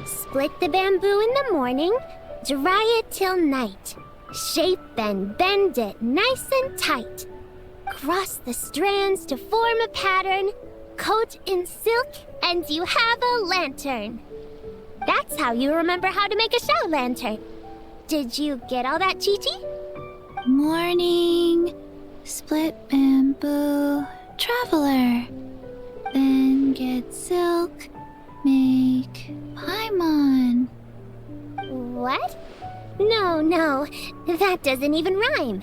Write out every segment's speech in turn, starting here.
Split the bamboo in the morning, dry it till night. Shape and bend it nice and tight. Cross the strands to form a pattern, coat in silk, and you have a lantern. That's how you remember how to make a show lantern. Did you get all that, Chi-Chi? Morning, split bamboo, traveler. Then get silk, make paimon. What? No, that doesn't even rhyme.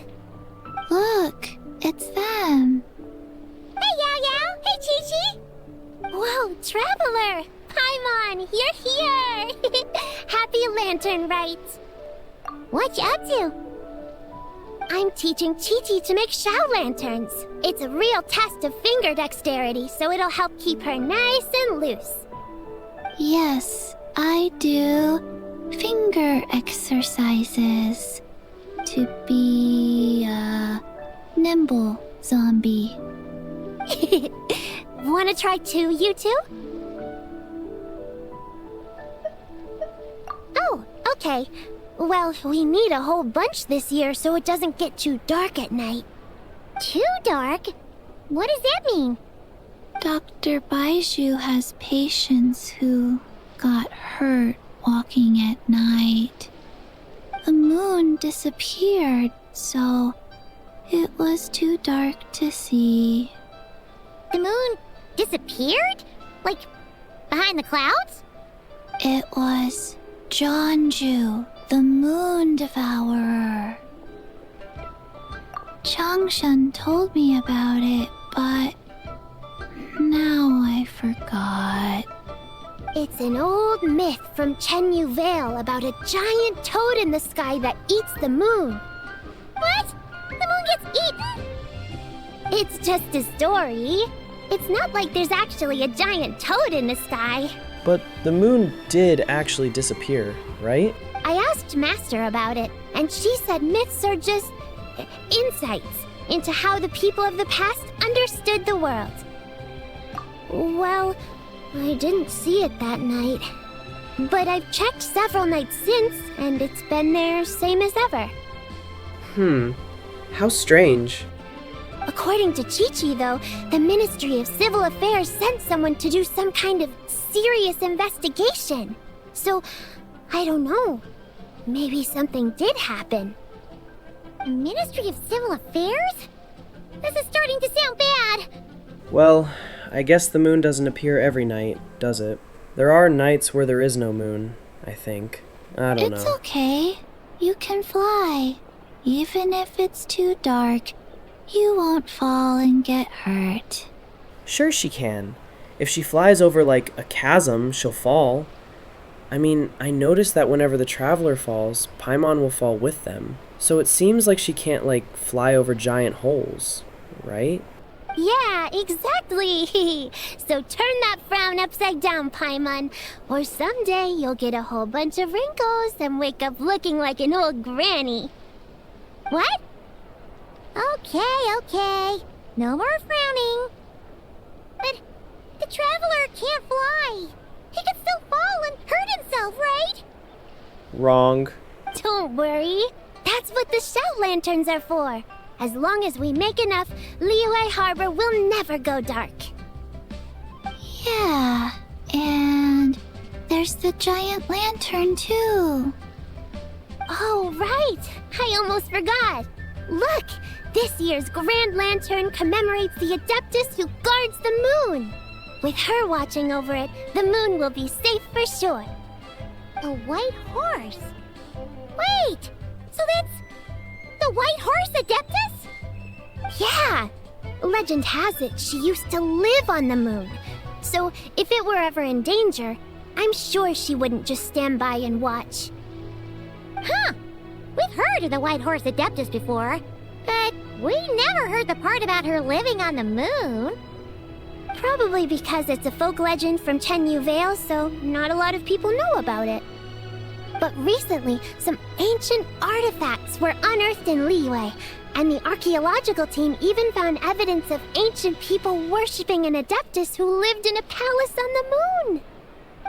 Look, it's them. Hey, Yao! Hey, Chi-Chi! Whoa, Traveler! Paimon, you're here! Happy Lantern Rites! What you up to? I'm teaching Chi-Chi to make Shao lanterns. It's a real test of finger dexterity, so it'll help keep her nice and loose. Yes, I do finger exercises to be a nimble zombie. Wanna try too, you two? Oh, okay. Well, we need a whole bunch this year so it doesn't get too dark at night. Too dark? What does that mean? Dr. Baiju has patients who got hurt walking at night. The moon disappeared, so it was too dark to see. The moon disappeared? Like, behind the clouds? It was Jeonju, the moon devourer. Changshan told me about it, but now I forgot. It's an old myth from Chenyu Vale about a giant toad in the sky that eats the moon. What? The moon gets eaten? It's just a story. It's not like there's actually a giant toad in the sky. But the moon did actually disappear, right? I asked Master about it, and she said myths are just insights into how the people of the past understood the world. Well, I didn't see it that night. But I've checked several nights since, and it's been there same as ever. How strange. According to Chi-Chi, though, the Ministry of Civil Affairs sent someone to do some kind of serious investigation. So, I don't know. Maybe something did happen. The Ministry of Civil Affairs? This is starting to sound bad. Well, I guess the moon doesn't appear every night, does it? There are nights where there is no moon, I think. I don't know. It's okay. You can fly. Even if it's too dark, you won't fall and get hurt. Sure she can. If she flies over like a chasm, she'll fall. I mean, I noticed that whenever the traveler falls, Paimon will fall with them. So it seems like she can't fly over giant holes, right? Yeah, exactly. So turn that frown upside down, Paimon, or someday you'll get a whole bunch of wrinkles and wake up looking like an old granny. What? Okay. No more frowning. But the traveler can't fly. He could still fall and hurt himself, right? Wrong. Don't worry. That's what the shout lanterns are for. As long as we make enough, Liyue Harbor will never go dark. Yeah, and there's the giant lantern too. Oh, right! I almost forgot. Look! This year's Grand Lantern commemorates the Adeptus who guards the moon. With her watching over it, the moon will be safe for sure. A white horse? Wait! So that's the White Horse Adeptus? Yeah! Legend has it she used to live on the moon. So if it were ever in danger, I'm sure she wouldn't just stand by and watch. Huh! We've heard of the White Horse Adeptus before, but we never heard the part about her living on the moon. Probably because it's a folk legend from Chenyu Vale, so not a lot of people know about it. But recently, some ancient artifacts were unearthed in Liyue, and the archaeological team even found evidence of ancient people worshipping an Adeptus who lived in a palace on the moon.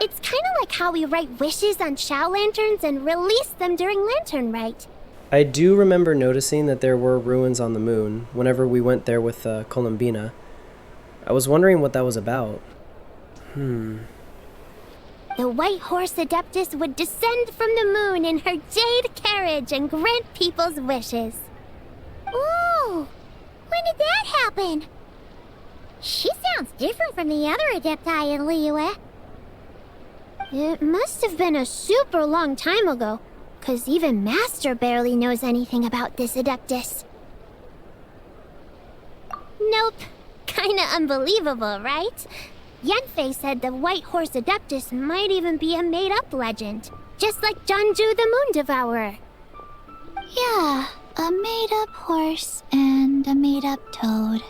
It's kind of like how we write wishes on Shao lanterns and release them during lantern rite. I do remember noticing that there were ruins on the moon whenever we went there with Columbina. I was wondering what that was about. The White Horse Adeptus would descend from the moon in her jade carriage and grant people's wishes. Ooh! When did that happen? She sounds different from the other Adepti in Liyue. It must have been a super long time ago, 'cause even Master barely knows anything about this Adeptus. Nope. Kinda unbelievable, right? Yanfei said the White Horse Adeptus might even be a made-up legend, just like Janju the Moon Devourer. Yeah, a made-up horse and a made-up toad.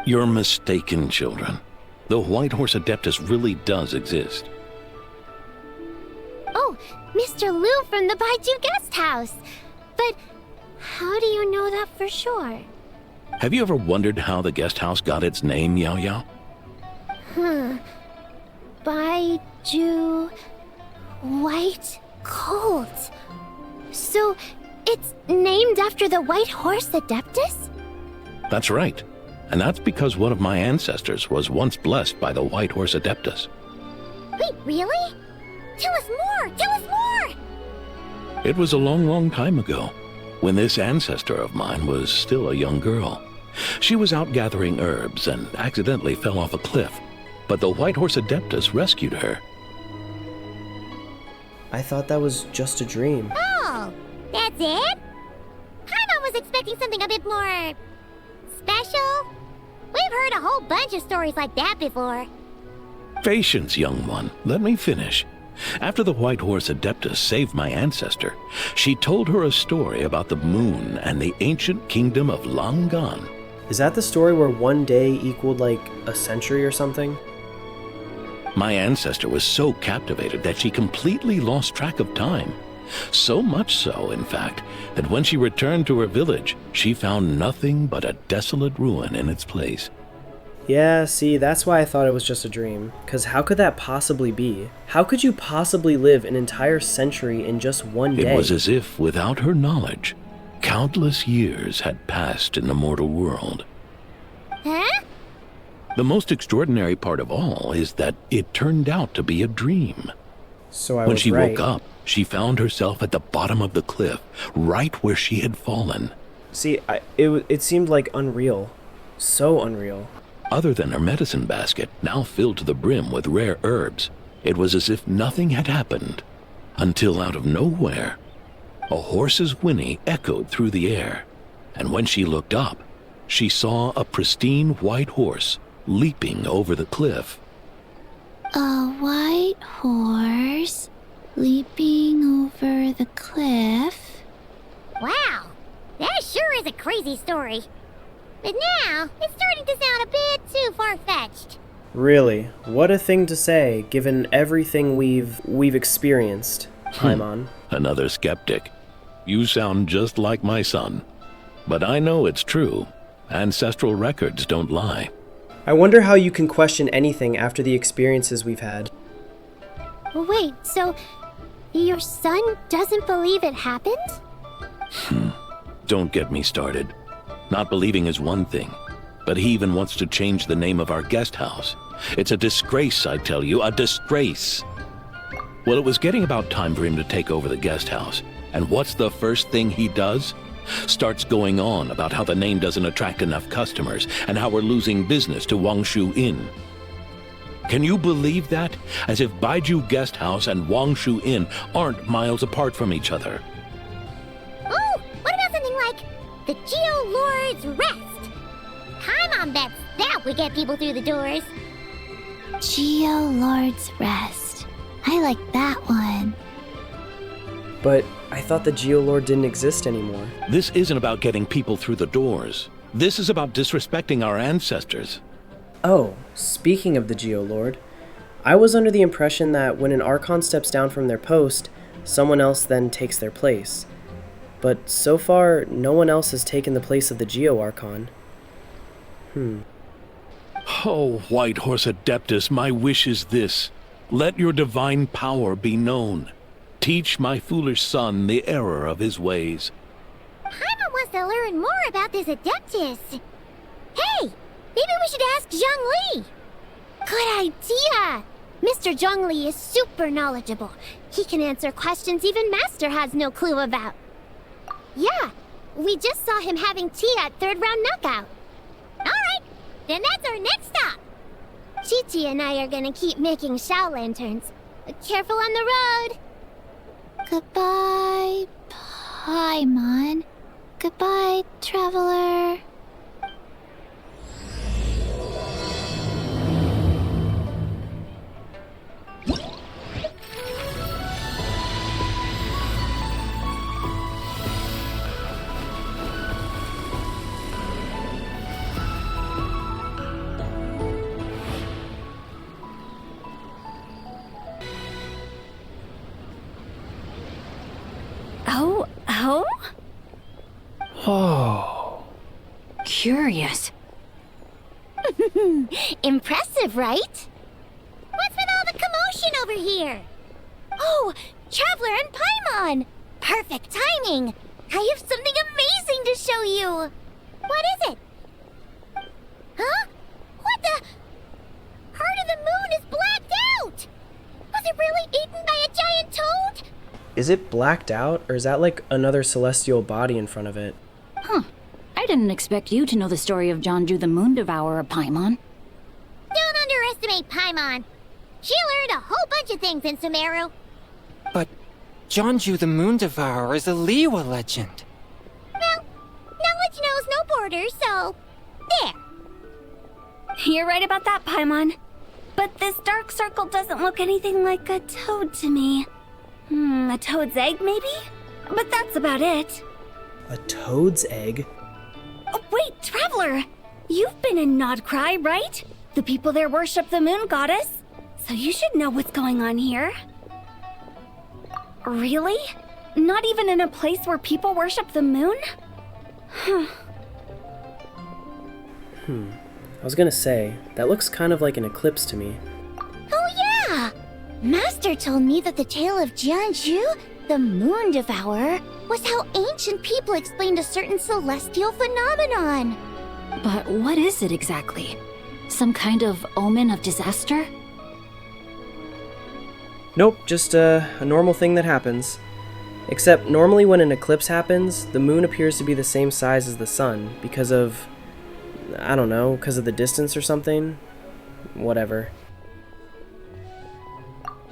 You're mistaken, children. The White Horse Adeptus really does exist. Oh, Mr. Liu from the Baiju Guest House. But how do you know that for sure? Have you ever wondered how the guest house got its name, Yao Yao? Baiju... White Colt. So, it's named after the White Horse Adeptus? That's right. And that's because one of my ancestors was once blessed by the White Horse Adeptus. Wait, really? Tell us more! Tell us more! It was a long, long time ago, when this ancestor of mine was still a young girl. She was out gathering herbs and accidentally fell off a cliff, but the White Horse Adeptus rescued her. I thought that was just a dream. Oh, that's it? Paimon was expecting something a bit more... special? We've heard a whole bunch of stories like that before. Patience, young one. Let me finish. After the White Horse Adeptus saved my ancestor, she told her a story about the moon and the ancient kingdom of Langan. Is that the story where one day equaled like a century or something? My ancestor was so captivated that she completely lost track of time. So much so, in fact, that when she returned to her village, she found nothing but a desolate ruin in its place. Yeah, see, that's why I thought it was just a dream. 'Cause how could that possibly be? How could you possibly live an entire century in just one day? It was as if, without her knowledge, countless years had passed in the mortal world. Huh? The most extraordinary part of all is that it turned out to be a dream. So I When was she right. woke up, she found herself at the bottom of the cliff, right where she had fallen. See, it seemed like unreal. So unreal. Other than her medicine basket, now filled to the brim with rare herbs, it was as if nothing had happened. Until out of nowhere, a horse's whinny echoed through the air, and when she looked up, she saw a pristine white horse leaping over the cliff. A white horse leaping over the cliff? Wow, that sure is a crazy story. But now, it's starting to sound a bit too far-fetched. Really, what a thing to say, given everything we've experienced, Paimon. Another skeptic. You sound just like my son. But I know it's true. Ancestral records don't lie. I wonder how you can question anything after the experiences we've had. Wait, so your son doesn't believe it happened? Don't get me started. Not believing is one thing, but he even wants to change the name of our guest house. It's a disgrace, I tell you, a disgrace. Well, it was getting about time for him to take over the guest house. And what's the first thing he does? Starts going on about how the name doesn't attract enough customers and how we're losing business to Wangshu Inn. Can you believe that? As if Baiju Guest House and Wangshu Inn aren't miles apart from each other. Oh, what about something like the Geo Lord's Rest? Paimon bets that would get people through the doors. Geo Lord's Rest. I like that one. But I thought the Geolord didn't exist anymore. This isn't about getting people through the doors. This is about disrespecting our ancestors. Oh, speaking of the Geolord, I was under the impression that when an Archon steps down from their post, someone else then takes their place. But so far, no one else has taken the place of the Geo Archon. Oh, White Horse Adeptus, my wish is this. Let your divine power be known. Teach my foolish son the error of his ways. Paimon wants to learn more about this Adeptus. Hey, maybe we should ask Zhongli. Good idea! Mr. Zhongli is super knowledgeable. He can answer questions even Master has no clue about. Yeah, we just saw him having tea at third round knockout. Alright, then that's our next stop. Chi-Chi and I are gonna keep making Shao lanterns. Careful on the road. Goodbye, Paimon. Goodbye, traveler. Oh? Oh. Curious. Impressive, right? What's with all the commotion over here? Oh, Traveler and Paimon! Perfect timing! I have something amazing to show you! What is it? Huh? What the? Heart of the Moon is blacked out! Was it really eaten by a giant toad? Is it blacked out, or is that like another celestial body in front of it? Huh. I didn't expect you to know the story of Jonju the Moon Devourer, Paimon. Don't underestimate Paimon. She learned a whole bunch of things in Sumeru. But Jonju the Moon Devourer is a Liyue legend. Well, knowledge knows no borders, so... there. You're right about that, Paimon. But this dark circle doesn't look anything like a toad to me. A toad's egg, maybe? But that's about it. A toad's egg? Oh, wait, Traveler! You've been in Nodcry, right? The people there worship the moon goddess. So you should know what's going on here. Really? Not even in a place where people worship the moon? I was gonna say, that looks kind of like an eclipse to me. Oh yeah! Master told me that the tale of Jianzhu, the Moon Devourer, was how ancient people explained a certain celestial phenomenon. But what is it exactly? Some kind of omen of disaster? Nope, just a normal thing that happens. Except normally when an eclipse happens, the moon appears to be the same size as the sun because of, I don't know, because of the distance or something. Whatever.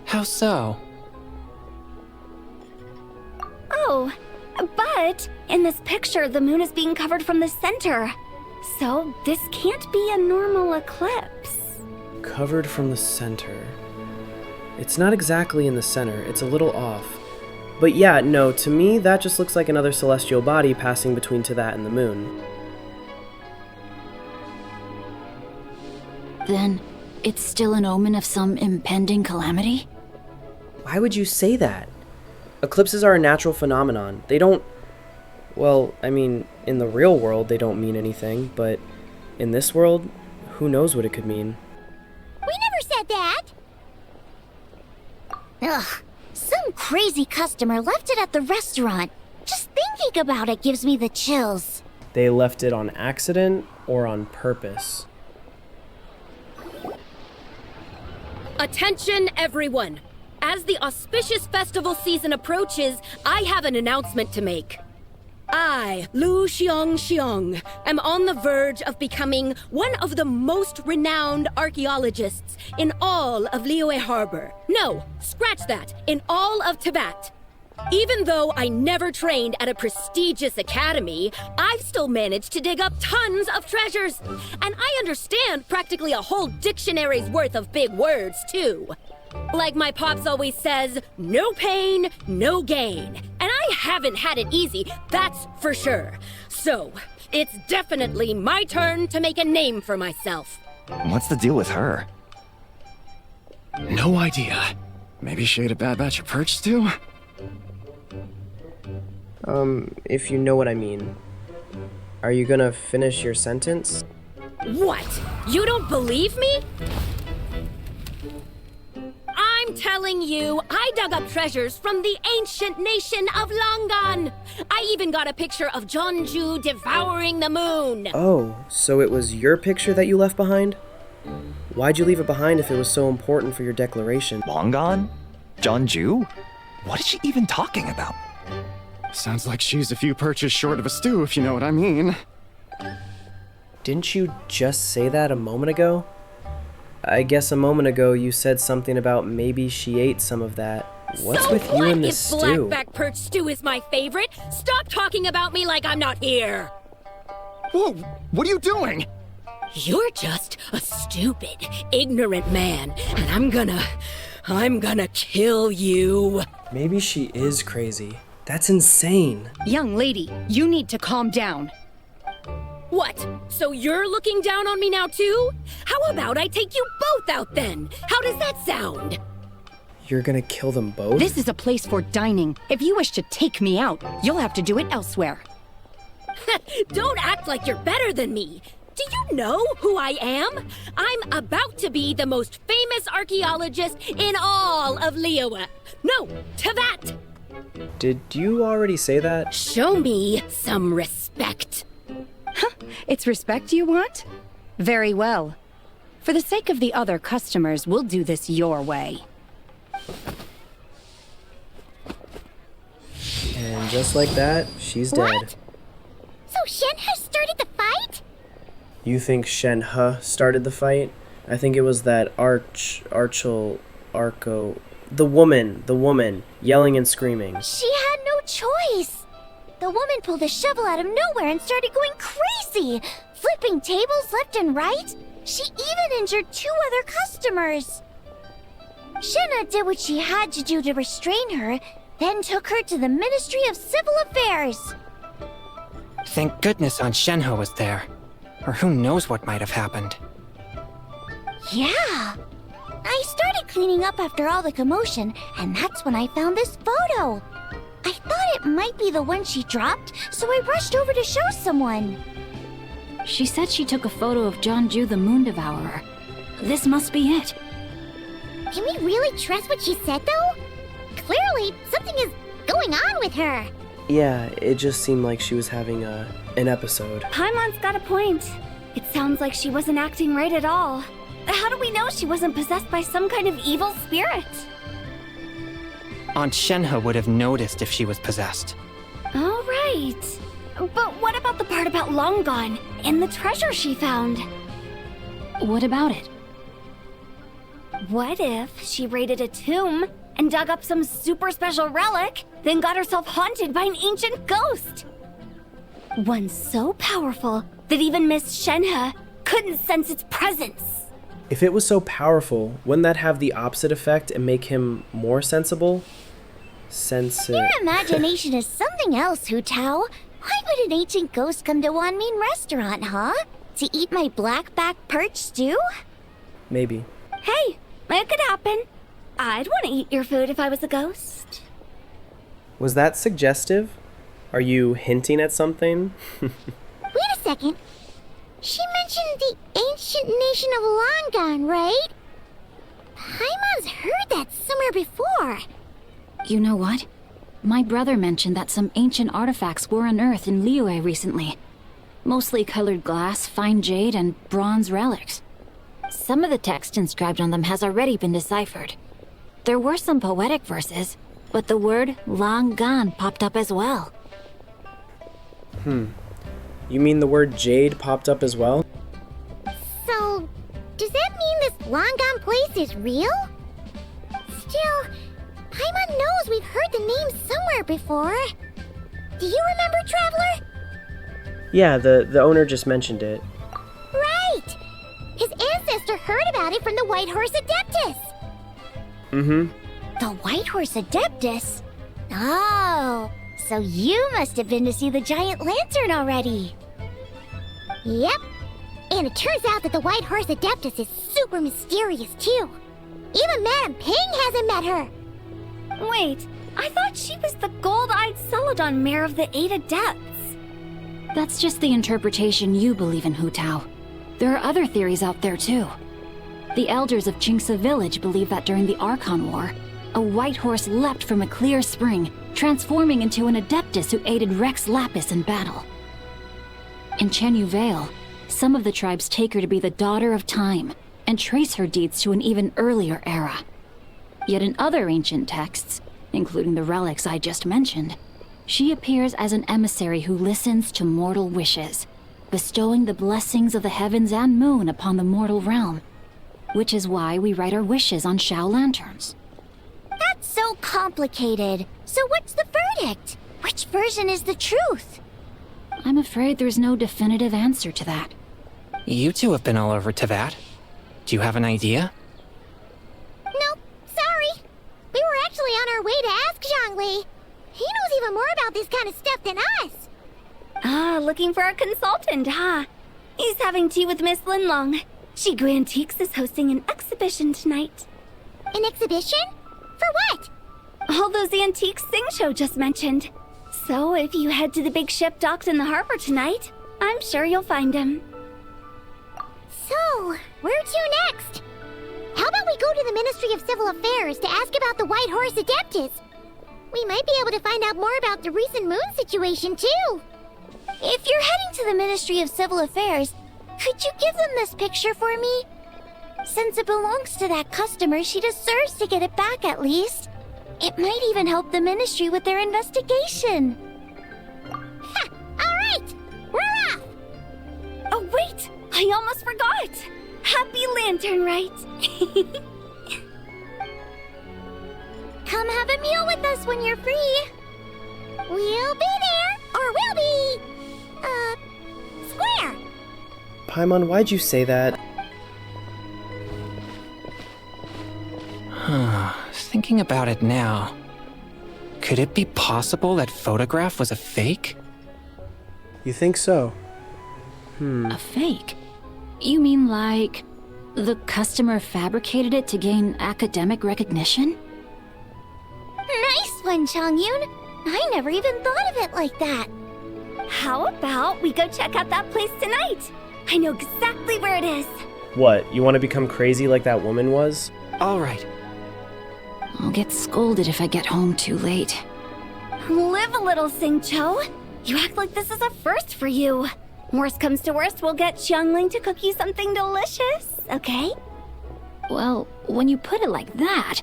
How so? Oh, but in this picture, the moon is being covered from the center. So this can't be a normal eclipse. Covered from the center. It's not exactly in the center, it's a little off. But yeah, no, to me, that just looks like another celestial body passing between Teyvat and the moon. Then it's still an omen of some impending calamity? Why would you say that? Eclipses are a natural phenomenon. They don't... Well, I mean, in the real world, they don't mean anything, but in this world, who knows what it could mean? We never said that! Ugh, some crazy customer left it at the restaurant. Just thinking about it gives me the chills. They left it on accident or on purpose. Attention, everyone! As the auspicious festival season approaches, I have an announcement to make. I, Lu Xiong, am on the verge of becoming one of the most renowned archaeologists in all of Liyue Harbor. No, scratch that, in all of Teyvat. Even though I never trained at a prestigious academy, I've still managed to dig up tons of treasures. And I understand practically a whole dictionary's worth of big words, too. Like my pops always says, no pain, no gain. And I haven't had it easy, that's for sure. So, it's definitely my turn to make a name for myself. What's the deal with her? No idea. Maybe she ate a bad batch of perch too? If you know what I mean. Are you gonna finish your sentence? What? You don't believe me? I'm telling you, I dug up treasures from the ancient nation of Longan. I even got a picture of Jeonju devouring the moon. Oh, so it was your picture that you left behind? Why'd you leave it behind if it was so important for your declaration? Long gone? Jeonju? What is she even talking about? Sounds like she's a few perches short of a stew, if you know what I mean. Didn't you just say that a moment ago? I guess a moment ago you said something about maybe she ate some of that. What's so with you and this if stew? Blackback perch stew is my favorite, stop talking about me like I'm not here. Whoa, what are you doing? You're just a stupid, ignorant man, and I'm gonna kill you. Maybe she is crazy. That's insane. Young lady, you need to calm down. What? So you're looking down on me now too? How about I take you both out then? How does that sound? You're gonna kill them both? This is a place for dining. If you wish to take me out, you'll have to do it elsewhere. Don't act like you're better than me. Do you know who I am? I'm about to be the most famous archaeologist in all of Liyue. No, Tevat! Did you already say that? Show me some respect. It's respect you want? Very well. For the sake of the other customers, we'll do this your way. And just like that, she's dead. What? So Shenhe started the fight? You think Shenhe started the fight? I think it was that Arco, the woman, yelling and screaming. She had no choice. The woman pulled a shovel out of nowhere and started going crazy, flipping tables left and right. She even injured 2 other customers. Shenhe did what she had to do to restrain her, then took her to the Ministry of Civil Affairs. Thank goodness Aunt Shenhe was there. Or who knows what might have happened. Yeah. I started cleaning up after all the commotion, and that's when I found this photo. I thought it might be the one she dropped, so I rushed over to show someone. She said she took a photo of Jeonju the Moon Devourer. This must be it. Can we really trust what she said, though? Clearly, something is going on with her. Yeah, it just seemed like she was having an episode. Paimon's got a point. It sounds like she wasn't acting right at all. How do we know she wasn't possessed by some kind of evil spirit? Aunt Shenhe would have noticed if she was possessed. All right. But what about the part about Long Gone and the treasure she found? What about it? What if she raided a tomb and dug up some super special relic, then got herself haunted by an ancient ghost? One so powerful that even Miss Shenhe couldn't sense its presence. If it was so powerful, wouldn't that have the opposite effect and make him more sensible? Your imagination is something else, Hu Tao. Why would an ancient ghost come to Wanmin restaurant, huh? To eat my blackback perch stew? Maybe. Hey, it could happen. I'd want to eat your food if I was a ghost. Was that suggestive? Are you hinting at something? Wait a second. She mentioned the ancient nation of Longan, right? Paimon's heard that somewhere before. You know what? My brother mentioned that some ancient artifacts were unearthed in Liyue recently. Mostly colored glass, fine jade, and bronze relics. Some of the text inscribed on them has already been deciphered. There were some poetic verses, but the word long gone popped up as well. You mean the word jade popped up as well? So, does that mean this Longan place is real? Still, Paimon knows we've heard the name somewhere before. Do you remember, Traveler? Yeah, the owner just mentioned it. Right! His ancestor heard about it from the White Horse Adeptus. The White Horse Adeptus? Oh, so you must have been to see the giant lantern already. Yep. And it turns out that the White Horse Adeptus is super mysterious, too. Even Madame Ping hasn't met her. Wait, I thought she was the gold-eyed Celadon mare of the 8 Adepts. That's just the interpretation you believe in, Hu Tao. There are other theories out there too. The elders of Jinxa village believe that during the Archon War, a white horse leapt from a clear spring, transforming into an Adeptus who aided Rex Lapis in battle. In Chenyu Vale, some of the tribes take her to be the daughter of time, and trace her deeds to an even earlier era. Yet in other ancient texts, including the relics I just mentioned, she appears as an emissary who listens to mortal wishes, bestowing the blessings of the heavens and moon upon the mortal realm, which is why we write our wishes on Shao lanterns. That's so complicated. So what's the verdict? Which version is the truth? I'm afraid there's no definitive answer to that. You two have been all over Tevat. Do you have an idea? Nope, sorry. We were actually on our way to ask Zhongli. He knows even more about this kind of stuff than us. Ah, looking for a consultant, huh? He's having tea with Miss Linlong. Shigu Antiques is hosting an exhibition tonight. An exhibition? For what? All those antiques Sing just mentioned. So if you head to the big ship docked in the harbor tonight, I'm sure you'll find him. So, where to next? How about we go to the Ministry of Civil Affairs to ask about the White Horse Adeptus? We might be able to find out more about the recent moon situation, too. If you're heading to the Ministry of Civil Affairs, could you give them this picture for me? Since it belongs to that customer, she deserves to get it back at least. It might even help the Ministry with their investigation. Ha! Alright! We're off! Oh wait! I almost forgot! Happy Lantern Rite! Come have a meal with us when you're free. We'll be there, or we'll be... square. Paimon, why'd you say that? Thinking about it now, could it be possible that photograph was a fake? You think so? A fake? You mean like the customer fabricated it to gain academic recognition? Nice one, Chongyun. I never even thought of it like that. How about we go check out that place tonight? I know exactly where it is. What, you want to become crazy like that woman was? All right. I'll get scolded if I get home too late. Live a little, Sing-Cho. You act like this is a first for you. Worst comes to worst, we'll get Xiangling to cook you something delicious, okay? Well, when you put it like that,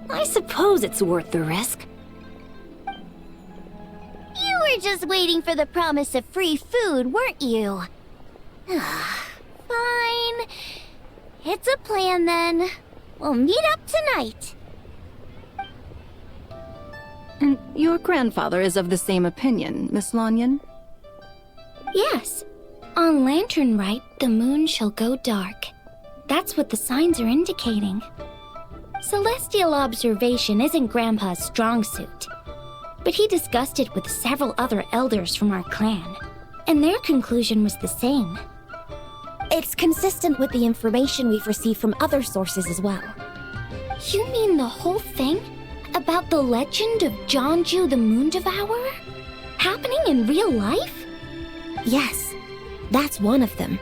I suppose it's worth the risk. You were just waiting for the promise of free food, weren't you? Fine. It's a plan then. We'll meet up tonight. And your grandfather is of the same opinion, Miss Lanyan? Yes. On Lantern Rite, the moon shall go dark. That's what the signs are indicating. Celestial observation isn't Grandpa's strong suit. But he discussed it with several other elders from our clan, and their conclusion was the same. It's consistent with the information we've received from other sources as well. You mean the whole thing? About the legend of Jeonju the Moon Devourer? Happening in real life? Yes, that's one of them.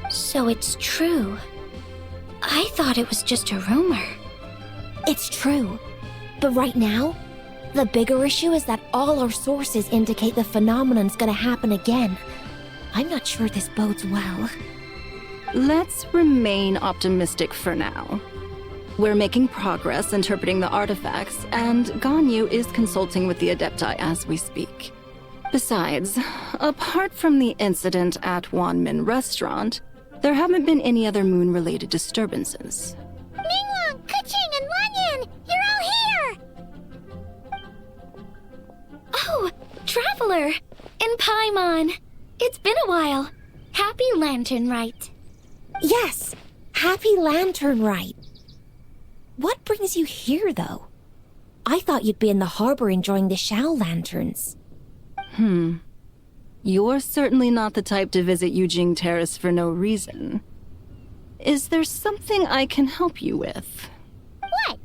So it's true. I thought it was just a rumor. It's true. But right now, the bigger issue is that all our sources indicate the phenomenon's gonna happen again. I'm not sure this bodes well. Let's remain optimistic for now. We're making progress interpreting the artifacts, and Ganyu is consulting with the Adepti as we speak. Besides, apart from the incident at Wanmin Restaurant, there haven't been any other moon-related disturbances. Minglong, Kuching, and Lanyan! You're all here! Oh, Traveler! And Paimon! It's been a while. Happy Lantern Rite. Yes, Happy Lantern Rite. What brings you here, though? I thought you'd be in the harbor enjoying the Shao lanterns. You're certainly not the type to visit Yujing Terrace for no reason. Is there something I can help you with? What?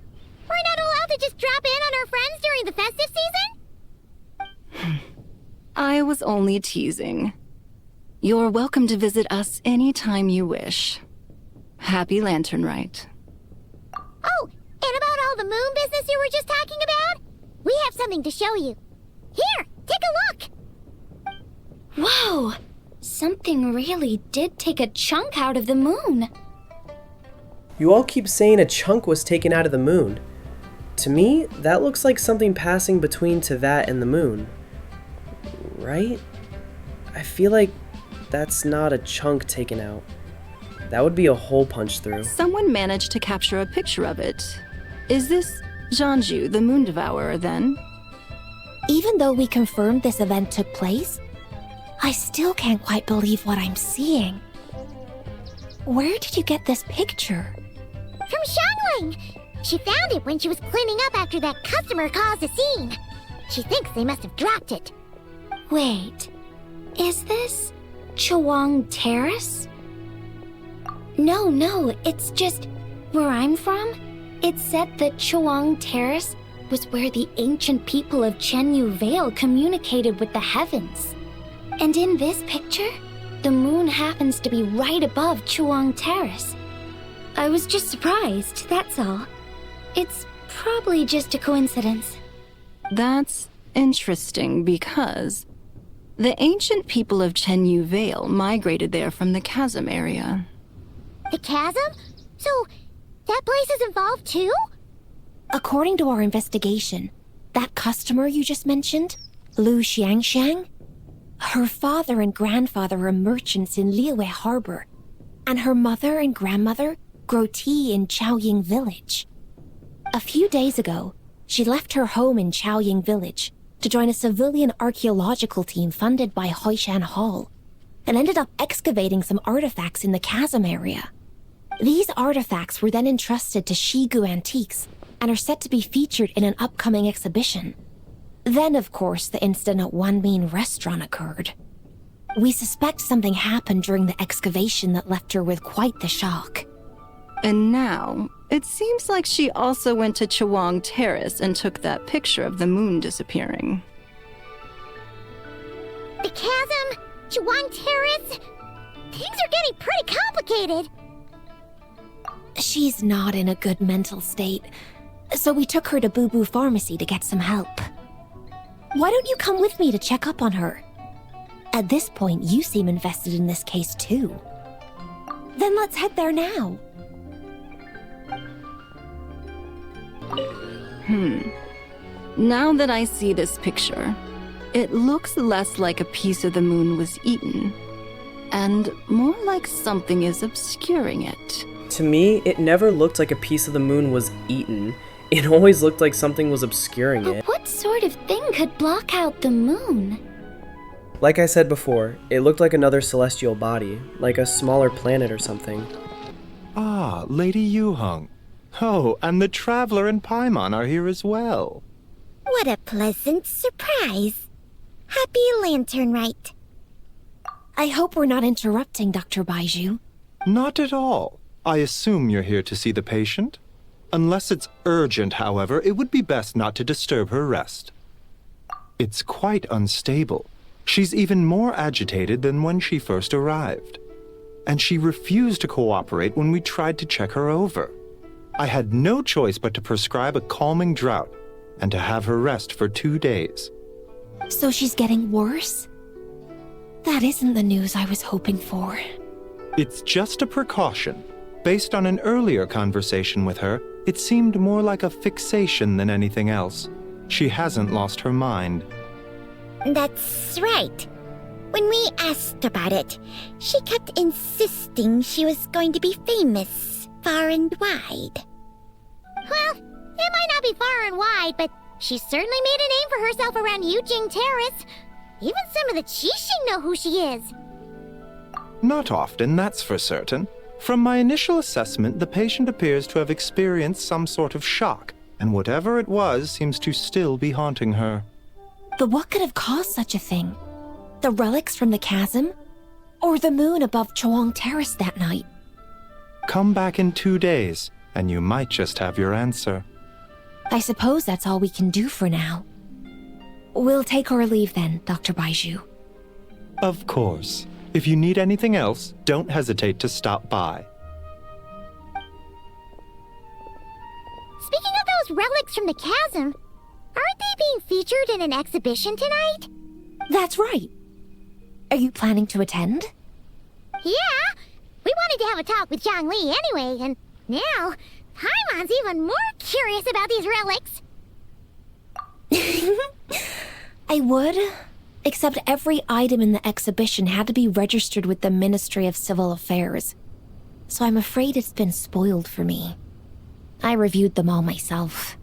We're not allowed to just drop in on our friends during the festive season? I was only teasing. You're welcome to visit us anytime you wish. Happy Lantern Rite. Oh, and about all the moon business you were just talking about? We have something to show you. Here, take a look! Whoa! Something really did take a chunk out of the moon. You all keep saying a chunk was taken out of the moon. To me, that looks like something passing between Teyvat and the moon. Right? I feel like that's not a chunk taken out. That would be a hole punched through. Someone managed to capture a picture of it. Is this Jeonju, the Moon Devourer, then? Even though we confirmed this event took place, I still can't quite believe what I'm seeing. Where did you get this picture? From Xiangling! She found it when she was cleaning up after that customer caused a scene. She thinks they must have dropped it. Wait, is this Chawang Terrace? No, it's just where I'm from. It said that Chawang Terrace was where the ancient people of Chenyu Vale communicated with the heavens. And in this picture, the moon happens to be right above Chawang Terrace. I was just surprised, that's all. It's probably just a coincidence. That's interesting because the ancient people of Chenyu Vale migrated there from the chasm area. The chasm? So, that place is involved too? According to our investigation, that customer you just mentioned, Lu Xiangxiang, her father and grandfather are merchants in Liyue Harbor, and her mother and grandmother grow tea in Chaoying Village. A few days ago, she left her home in Chaoying Village to join a civilian archaeological team funded by Hoishan Hall, and ended up excavating some artifacts in the chasm area. These artifacts were then entrusted to Shigu Antiques and are set to be featured in an upcoming exhibition. Then, of course, the incident at Wanmin Restaurant occurred. We suspect something happened during the excavation that left her with quite the shock. And now, it seems like she also went to Chawang Terrace and took that picture of the moon disappearing. The chasm? Chawang Terrace? Things are getting pretty complicated. She's not in a good mental state, so we took her to Boo Boo Pharmacy to get some help. Why don't you come with me to check up on her? At this point, you seem invested in this case too. Then let's head there now. Now that I see this picture, it looks less like a piece of the moon was eaten, and more like something is obscuring it. To me, it never looked like a piece of the moon was eaten. It always looked like something was obscuring it. But what sort of thing could block out the moon? Like I said before, it looked like another celestial body, like a smaller planet or something. Ah, Lady Yuheng. Oh, and the Traveler and Paimon are here as well. What a pleasant surprise. Happy Lantern Rite. I hope we're not interrupting, Dr. Baiju. Not at all. I assume you're here to see the patient? Unless it's urgent, however, it would be best not to disturb her rest. It's quite unstable. She's even more agitated than when she first arrived. And she refused to cooperate when we tried to check her over. I had no choice but to prescribe a calming draught and to have her rest for 2 days. So she's getting worse? That isn't the news I was hoping for. It's just a precaution. Based on an earlier conversation with her, it seemed more like a fixation than anything else. She hasn't lost her mind. That's right. When we asked about it, she kept insisting she was going to be famous far and wide. Well, it might not be far and wide, but she certainly made a name for herself around Yujing Terrace. Even some of the Qixing know who she is. Not often, that's for certain. From my initial assessment, the patient appears to have experienced some sort of shock, and whatever it was seems to still be haunting her. But what could have caused such a thing? The relics from the chasm? Or the moon above Chawang Terrace that night? Come back in 2 days, and you might just have your answer. I suppose that's all we can do for now. We'll take our leave then, Dr. Baiju. Of course. If you need anything else, don't hesitate to stop by. from the chasm. Aren't they being featured in an exhibition tonight? That's right. Are you planning to attend? Yeah! We wanted to have a talk with Zhangli anyway, and now Paimon's even more curious about these relics. I would, except every item in the exhibition had to be registered with the Ministry of Civil Affairs. So I'm afraid it's been spoiled for me. I reviewed them all myself.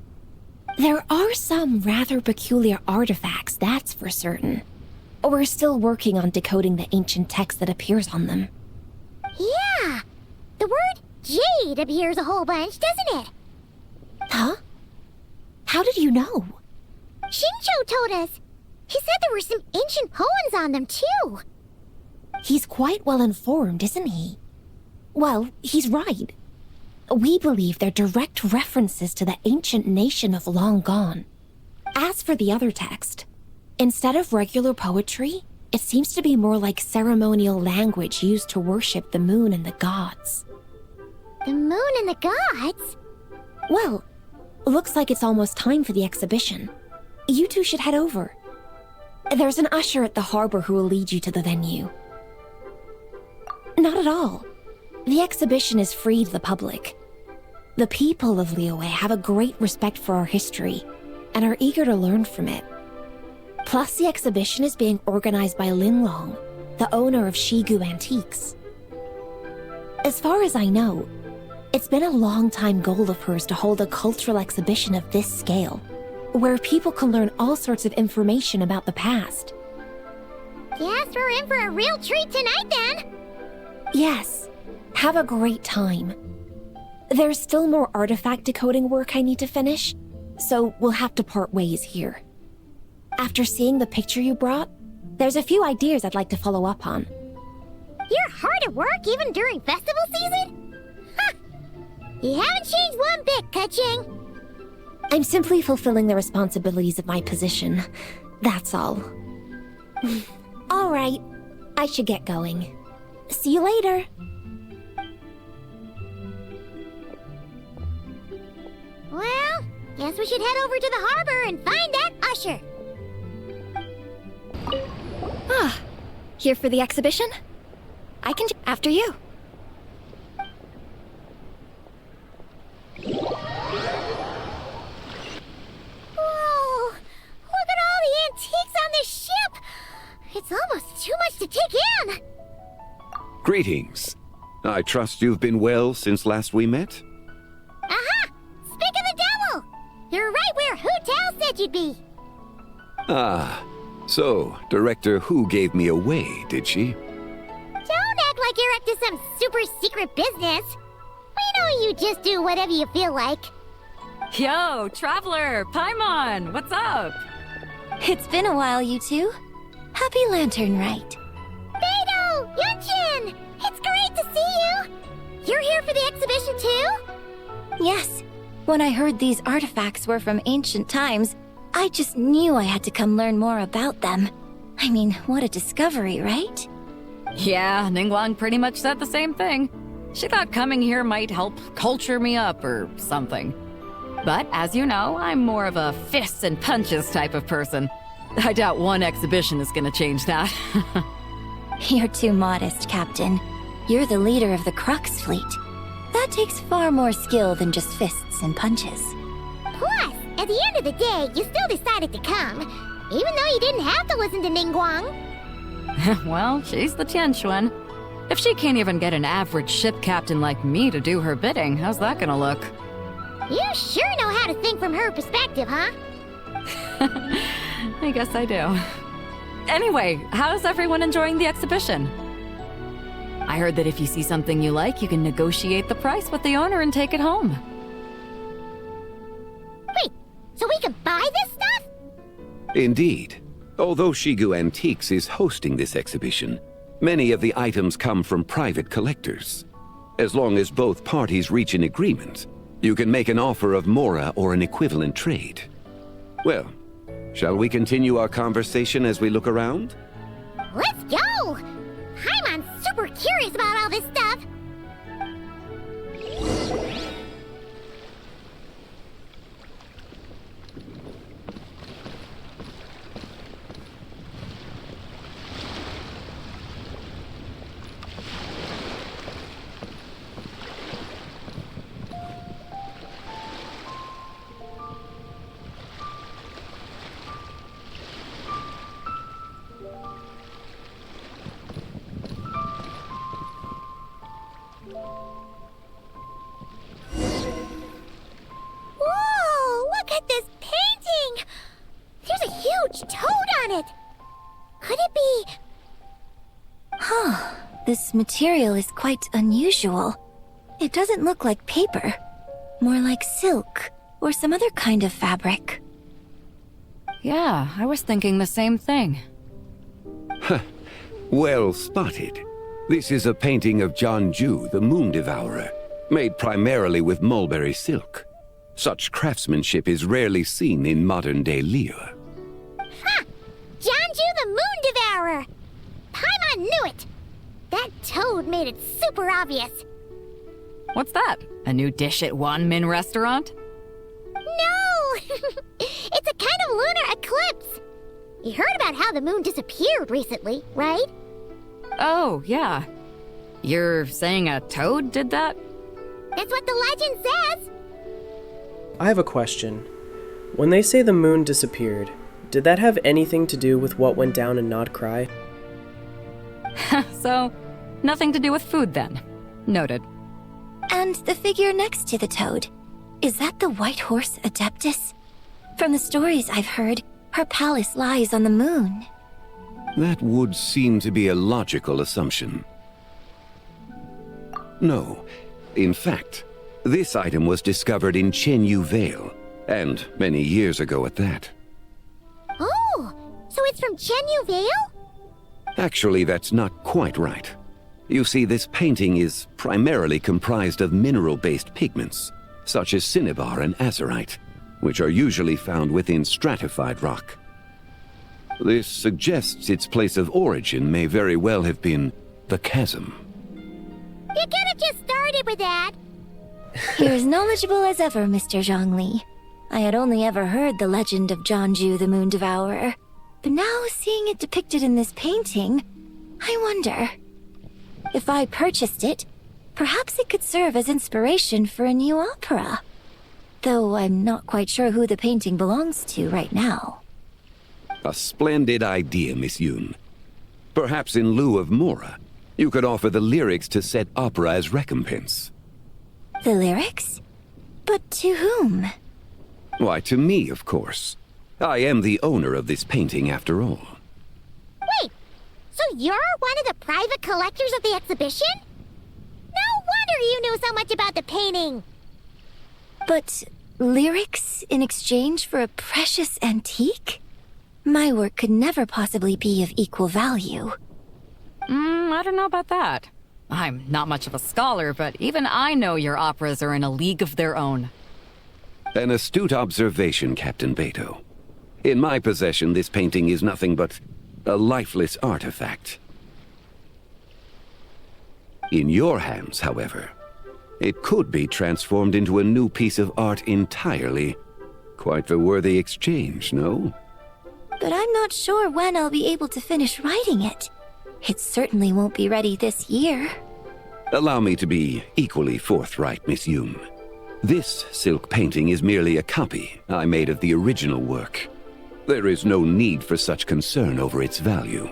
There are some rather peculiar artifacts, that's for certain. We're still working on decoding the ancient text that appears on them. Yeah! The word jade appears a whole bunch, doesn't it? Huh? How did you know? Shincho told us. He said there were some ancient poems on them, too. He's quite well informed, isn't he? Well, he's right. We believe they're direct references to the ancient nation of long gone. As for the other text, instead of regular poetry, it seems to be more like ceremonial language used to worship the moon and the gods. The moon and the gods? Well, looks like it's almost time for the exhibition. You two should head over. There's an usher at the harbor who will lead you to the venue. Not at all. The exhibition is free to the public. The people of Liyue have a great respect for our history and are eager to learn from it. Plus, the exhibition is being organized by Linlong, the owner of Shigu Antiques. As far as I know, it's been a long-time goal of hers to hold a cultural exhibition of this scale, where people can learn all sorts of information about the past. Guess we're in for a real treat tonight, then. Yes, have a great time. There's still more artifact decoding work I need to finish, so we'll have to part ways here. After seeing the picture you brought, there's a few ideas I'd like to follow up on. You're hard at work even during festival season? Ha! You haven't changed one bit, Keqing. I'm simply fulfilling the responsibilities of my position. That's all. All right, I should get going. See you later. Well, guess we should head over to the harbor and find that usher. Ah, here for the exhibition? I can after you. Whoa! Look at all the antiques on this ship! It's almost too much to take in! Greetings. I trust you've been well since last we met? Aha! Speak of the devil! You're right where Hu Tao said you'd be! Ah, so Director Hu gave me away, did she? Don't act like you're up to some super secret business! We know you just do whatever you feel like. Yo, Traveler! Paimon! What's up? It's been a while, you two. Happy Lantern Rite. Beidou! Yunshin! It's great to see you! You're here for the exhibition too? Yes. When I heard these artifacts were from ancient times, I just knew I had to come learn more about them. I mean, what a discovery, right? Yeah, Ningguang pretty much said the same thing. She thought coming here might help culture me up or something. But as you know, I'm more of a fists and punches type of person. I doubt one exhibition is gonna change that. You're too modest, Captain. You're the leader of the Crux fleet. That takes far more skill than just fists and punches. Plus, at the end of the day, you still decided to come, even though you didn't have to listen to Ningguang. Well, she's the Tianquan. If she can't even get an average ship captain like me to do her bidding, how's that gonna look? You sure know how to think from her perspective, huh? I guess I do. Anyway, how's everyone enjoying the exhibition? I heard that if you see something you like, you can negotiate the price with the owner and take it home. Wait, so we can buy this stuff? Indeed. Although Shigu Antiques is hosting this exhibition, many of the items come from private collectors. As long as both parties reach an agreement, you can make an offer of mora or an equivalent trade. Well, shall we continue our conversation as we look around? Let's go! Paimon's super curious about all this stuff. This material is quite unusual. It doesn't look like paper, more like silk or some other kind of fabric. Yeah, I was thinking the same thing. Well spotted. This is a painting of Janju, the Moon Devourer, made primarily with mulberry silk. Such craftsmanship is rarely seen in modern-day Liyue. Ha! Janju the Moon Devourer! Paimon knew it! That toad made it super obvious. What's that? A new dish at Wanmin restaurant? No! It's a kind of lunar eclipse. You heard about how the moon disappeared recently, right? Oh, yeah. You're saying a toad did that? That's what the legend says. I have a question. When they say the moon disappeared, did that have anything to do with what went down in Nod Cry? So, nothing to do with food then. Noted. And the figure next to the toad, is that the White Horse Adeptus? From the stories I've heard, her palace lies on the moon. That would seem to be a logical assumption. No. In fact, this item was discovered in Chenyu Vale, and many years ago at that. Oh, so it's from Chenyu Vale? Actually, that's not quite right. You see, this painting is primarily comprised of mineral-based pigments, such as cinnabar and azurite, which are usually found within stratified rock. This suggests its place of origin may very well have been the chasm. You could have just started with that. You're as knowledgeable as ever, Mr. Zhongli. I had only ever heard the legend of Janju the Moon Devourer, but now seeing it depicted in this painting, I wonder. If I purchased it, perhaps it could serve as inspiration for a new opera. Though I'm not quite sure who the painting belongs to right now. A splendid idea, Miss Yoon. Perhaps in lieu of Mora, you could offer the lyrics to said opera as recompense. The lyrics? But to whom? Why, to me, of course. I am the owner of this painting, after all. Wait, so you're one of the private collectors of the exhibition? No wonder you knew so much about the painting. But lyrics in exchange for a precious antique? My work could never possibly be of equal value. I don't know about that. I'm not much of a scholar, but even I know your operas are in a league of their own. An astute observation, Captain Beto. In my possession, this painting is nothing but a lifeless artifact. In your hands, however, it could be transformed into a new piece of art entirely. Quite the worthy exchange, no? But I'm not sure when I'll be able to finish writing it. It certainly won't be ready this year. Allow me to be equally forthright, Miss Yoon. This silk painting is merely a copy I made of the original work. There is no need for such concern over its value.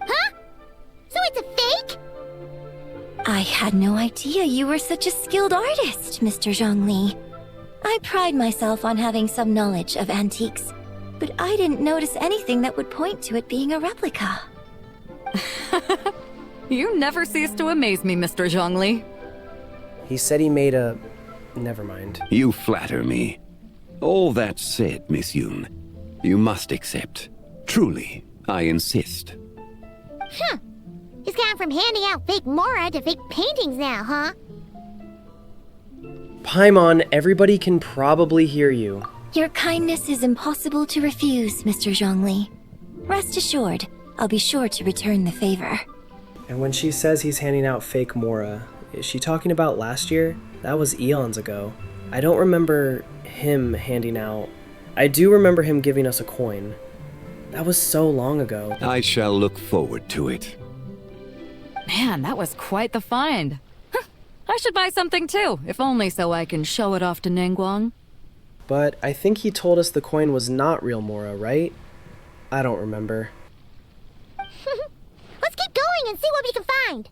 Huh? So it's a fake? I had no idea you were such a skilled artist, Mr. Zhongli. I pride myself on having some knowledge of antiques, but I didn't notice anything that would point to it being a replica. You never cease to amaze me, Mr. Zhongli. He said he made a... Never mind. You flatter me. All that said, Miss Yoon, you must accept. Truly, I insist. Huh. He's gone from handing out fake Mora to fake paintings now, huh? Paimon, everybody can probably hear you. Your kindness is impossible to refuse, Mr. Zhongli. Rest assured, I'll be sure to return the favor. And when she says he's handing out fake Mora, is she talking about last year? That was eons ago. I don't remember him handing out... I do remember him giving us a coin. That was so long ago. I shall look forward to it. Man, that was quite the find. I should buy something too, if only so I can show it off to Ningguang. But I think he told us the coin was not real Mora, right? I don't remember. Let's keep going and see what we can find.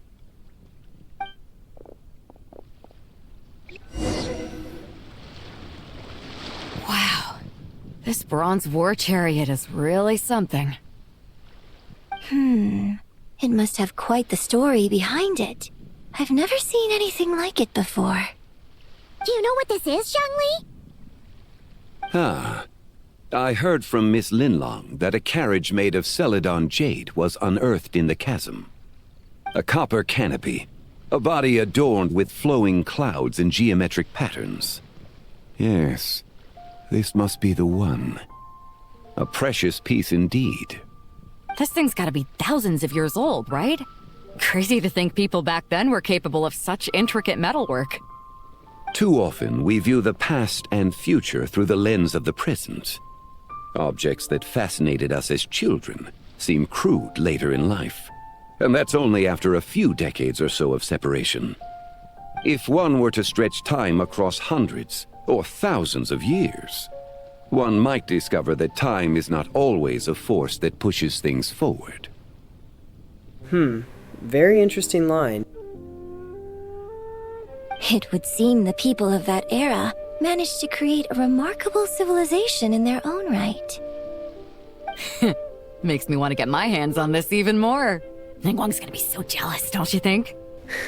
Wow. This bronze war chariot is really something. It must have quite the story behind it. I've never seen anything like it before. Do you know what this is, Zhongli? Ah. I heard from Miss Linlong that a carriage made of Celadon jade was unearthed in the chasm. A copper canopy, a body adorned with flowing clouds and geometric patterns. Yes, this must be the one. A precious piece indeed. This thing's gotta be thousands of years old, right? Crazy to think people back then were capable of such intricate metalwork. Too often, we view the past and future through the lens of the present. Objects that fascinated us as children seem crude later in life. And that's only after a few decades or so of separation. If one were to stretch time across hundreds or thousands of years, one might discover that time is not always a force that pushes things forward. Very interesting line. It would seem the people of that era managed to create a remarkable civilization in their own right. Makes me want to get my hands on this even more. Ningguang's gonna be so jealous, don't you think?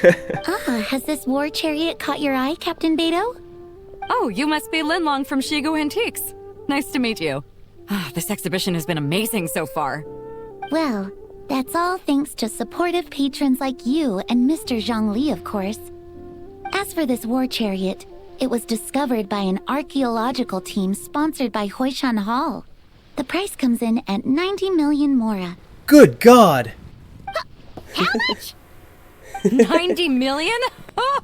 Has this war chariot caught your eye, Captain Beidou? Oh, you must be Linlong from Shigu Antiques. Nice to meet you. This exhibition has been amazing so far. Well, that's all thanks to supportive patrons like you and Mr. Zhongli, of course. As for this war chariot, it was discovered by an archaeological team sponsored by Huishan Hall. The price comes in at 90 million mora. Good God! How much? 90 million?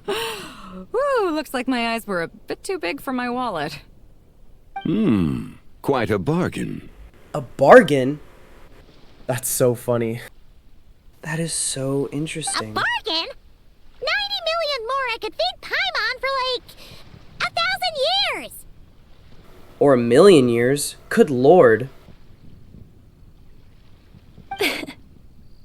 Woo, looks like my eyes were a bit too big for my wallet. Quite a bargain. A bargain? That's so funny. That is so interesting. A bargain? 90 million mora could feed Paimon for like 1,000 years! Or 1,000,000 years. Good lord.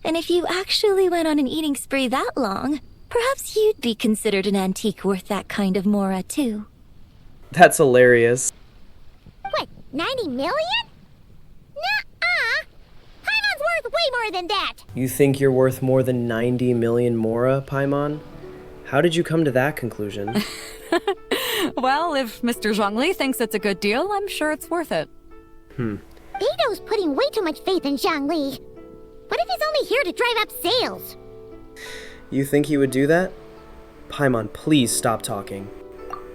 And if you actually went on an eating spree that long, perhaps you'd be considered an antique worth that kind of mora, too. That's hilarious. What, 90 million? Nuh-uh! Paimon's worth way more than that! You think you're worth more than 90 million mora, Paimon? How did you come to that conclusion? Well, if Mr. Zhongli thinks it's a good deal, I'm sure it's worth it. Beidou's putting way too much faith in Zhongli. What if he's only here to drive up sales? You think he would do that? Paimon, please stop talking.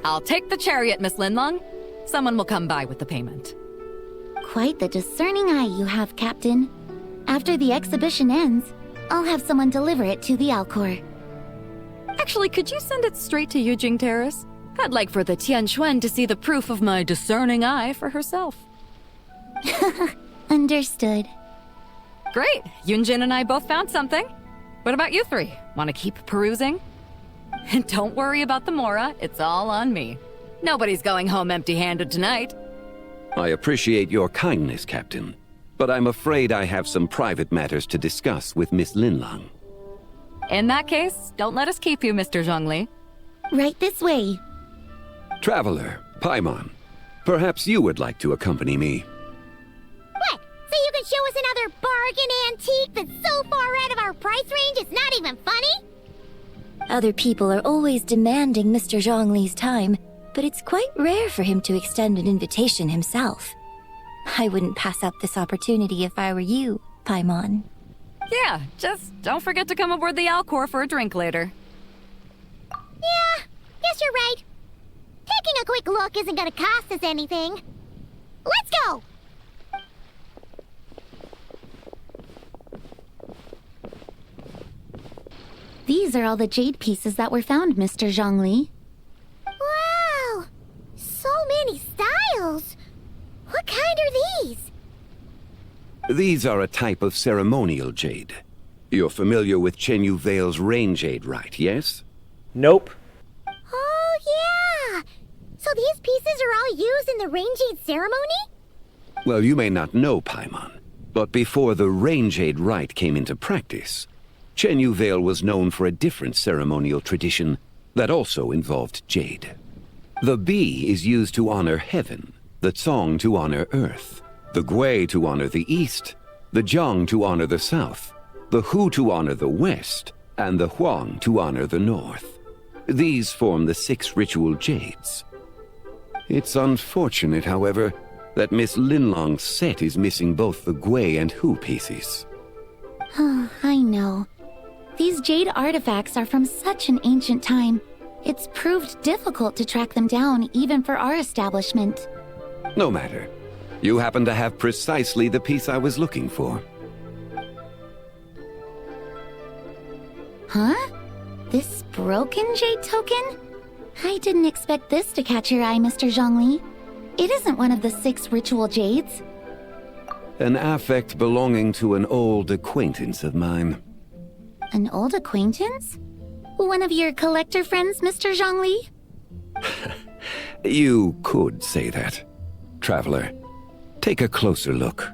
I'll take the chariot, Miss Linlong. Someone will come by with the payment. Quite the discerning eye you have, Captain. After the exhibition ends, I'll have someone deliver it to the Alcor. Actually, could you send it straight to Yujing Terrace? I'd like for the Tianquan to see the proof of my discerning eye for herself. Understood. Great! Yunjin and I both found something. What about you three? Want to keep perusing? And don't worry about the mora, it's all on me. Nobody's going home empty-handed tonight. I appreciate your kindness, Captain, but I'm afraid I have some private matters to discuss with Miss Linlong. In that case, don't let us keep you, Mr. Zhongli. Right this way. Traveler, Paimon, perhaps you would like to accompany me. What? So you can show us another bargain antique that's so far out of our price range it's not even funny? Other people are always demanding Mr. Zhongli's time, but it's quite rare for him to extend an invitation himself. I wouldn't pass up this opportunity if I were you, Paimon. Yeah, just don't forget to come aboard the Alcor for a drink later. Yeah, guess you're right. Taking a quick look isn't gonna cost us anything. Let's go! These are all the jade pieces that were found, Mr. Zhongli. Wow! So many styles! What kind are these? These are a type of ceremonial jade. You're familiar with Chenyu Vale's rain jade, right, yes? Nope. Oh, yeah! So these pieces are all used in the rain jade ceremony? Well, you may not know, Paimon, but before the rain jade rite came into practice, Chenyu Vale was known for a different ceremonial tradition that also involved jade. The Bi is used to honor heaven, the Tsong to honor earth, the Gui to honor the east, the Jiang to honor the south, the Hu to honor the west, and the Huang to honor the north. These form the 6 ritual jades. It's unfortunate, however, that Miss Linlong's set is missing both the Gui and Hu pieces. I know. These jade artifacts are from such an ancient time. It's proved difficult to track them down, even for our establishment. No matter. You happen to have precisely the piece I was looking for. Huh? This broken jade token? I didn't expect this to catch your eye, Mr. Zhongli. It isn't one of the 6 ritual jades. An affect belonging to an old acquaintance of mine. An old acquaintance? One of your collector friends, Mr. Zhongli? You could say that. Traveler, take a closer look.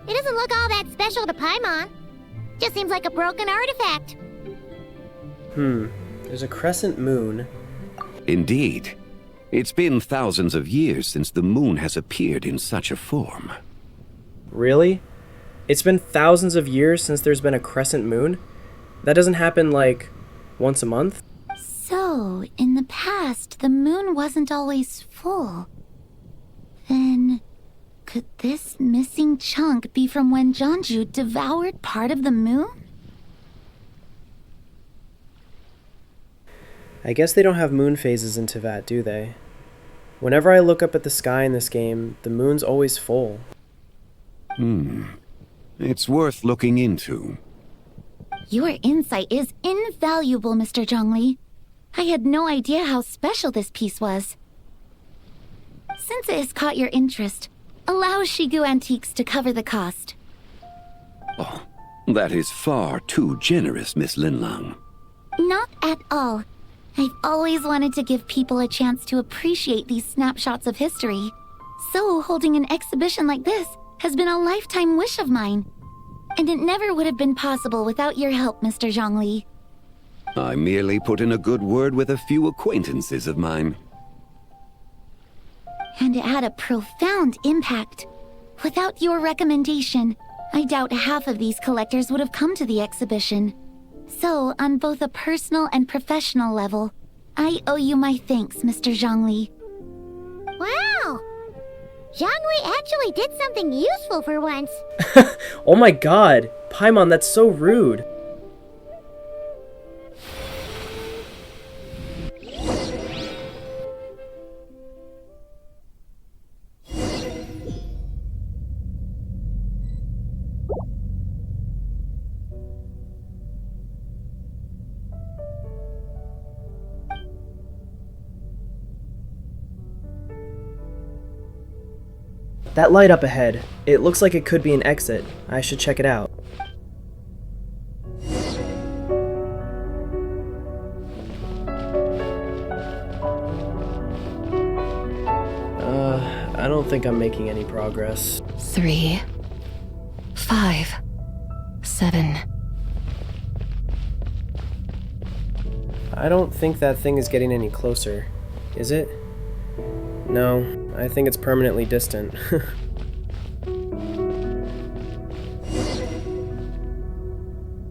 It doesn't look all that special to Paimon. Just seems like a broken artifact. There's a crescent moon. Indeed. It's been thousands of years since the moon has appeared in such a form. Really? It's been thousands of years since there's been a crescent moon? That doesn't happen, like, once a month? So, in the past, the moon wasn't always full. Then, could this missing chunk be from when Jeonju devoured part of the moon? I guess they don't have moon phases in Teyvat, do they? Whenever I look up at the sky in this game, the moon's always full. It's worth looking into. Your insight is invaluable, Mr. Zhongli. I had no idea how special this piece was. Since it has caught your interest, allow Shigu Antiques to cover the cost. Oh, that is far too generous, Miss Linlang. Not at all. I've always wanted to give people a chance to appreciate these snapshots of history. So holding an exhibition like this has been a lifetime wish of mine. And it never would have been possible without your help, Mr. Zhongli. I merely put in a good word with a few acquaintances of mine. And it had a profound impact. Without your recommendation, I doubt half of these collectors would have come to the exhibition. So, on both a personal and professional level, I owe you my thanks, Mr. Zhongli. Wow! Zhongli actually did something useful for once. Oh my god! Paimon, that's so rude! That light up ahead, it looks like it could be an exit. I should check it out. I don't think I'm making any progress. 3, 5, 7. I don't think that thing is getting any closer. Is it? No, I think it's permanently distant.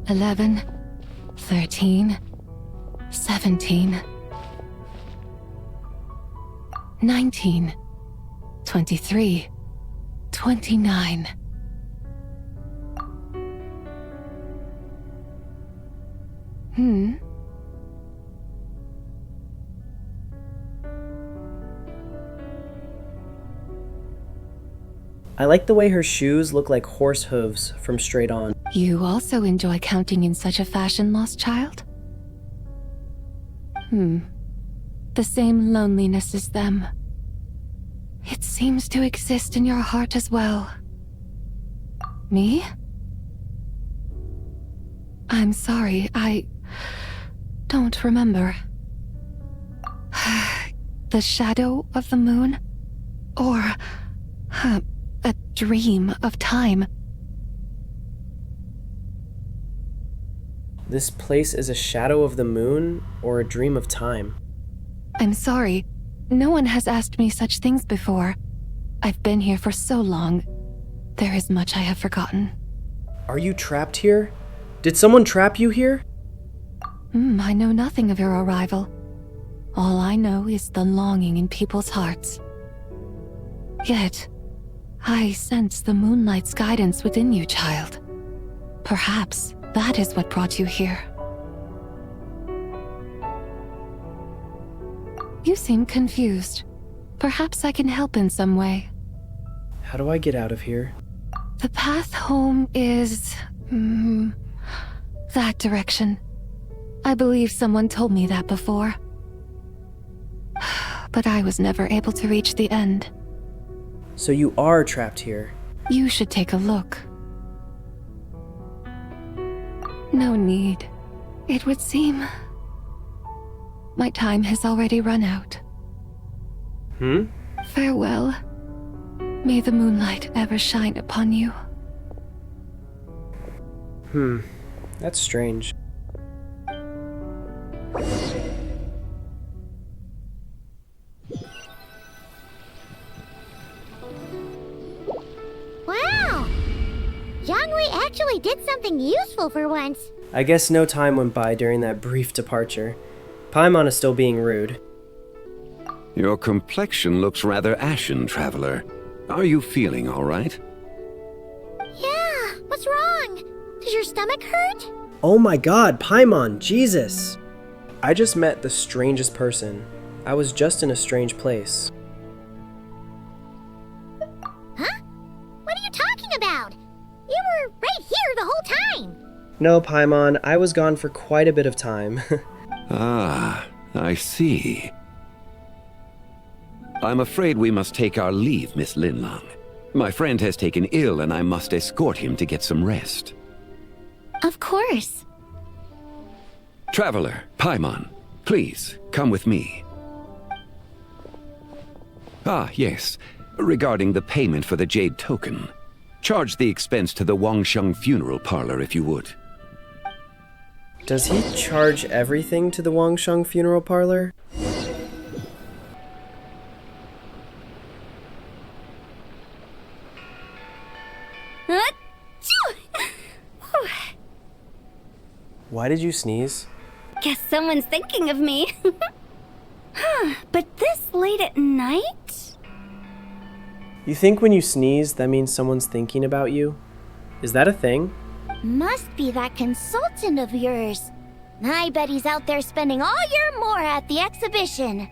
11, 13, 17, 19, 23, 29. I like the way her shoes look like horse hooves from Straight On. You also enjoy counting in such a fashion, lost child? The same loneliness as them. It seems to exist in your heart as well. Me? I'm sorry, I don't remember. The shadow of the moon? Or a dream of time This place is a shadow of the moon or a dream of time. I'm sorry. No one has asked me such things before. I've been here for so long. There is much I have forgotten. Are you trapped here? Did someone trap you here? I know nothing of your arrival. All I know is the longing in people's hearts. Yet, I sense the moonlight's guidance within you, child. Perhaps that is what brought you here. You seem confused. Perhaps I can help in some way. How do I get out of here? The path home is... that direction. I believe someone told me that before. But I was never able to reach the end. So you are trapped here. You should take a look. No need. It would seem... my time has already run out. Farewell. May the moonlight ever shine upon you. That's strange. Wow! Jiangwei actually did something useful for once. I guess no time went by during that brief departure. Paimon is still being rude. Your complexion looks rather ashen, traveler. Are you feeling all right? Yeah, what's wrong? Does your stomach hurt? Oh my god, Paimon, Jesus! I just met the strangest person. I was just in a strange place. Huh? What are you talking about? You were right here the whole time. No, Paimon, I was gone for quite a bit of time. Ah, I see. I'm afraid we must take our leave, Miss Linlang. My friend has taken ill and I must escort him to get some rest. Of course. Traveler, Paimon, please, come with me. Ah, yes. Regarding the payment for the jade token. Charge the expense to the Wangsheng funeral parlor if you would. Does he charge everything to the Wangsheng funeral parlor? Why did you sneeze? Guess someone's thinking of me. But this late at night? You think when you sneeze, that means someone's thinking about you? Is that a thing? Must be that consultant of yours. I bet he's out there spending all your more at the exhibition.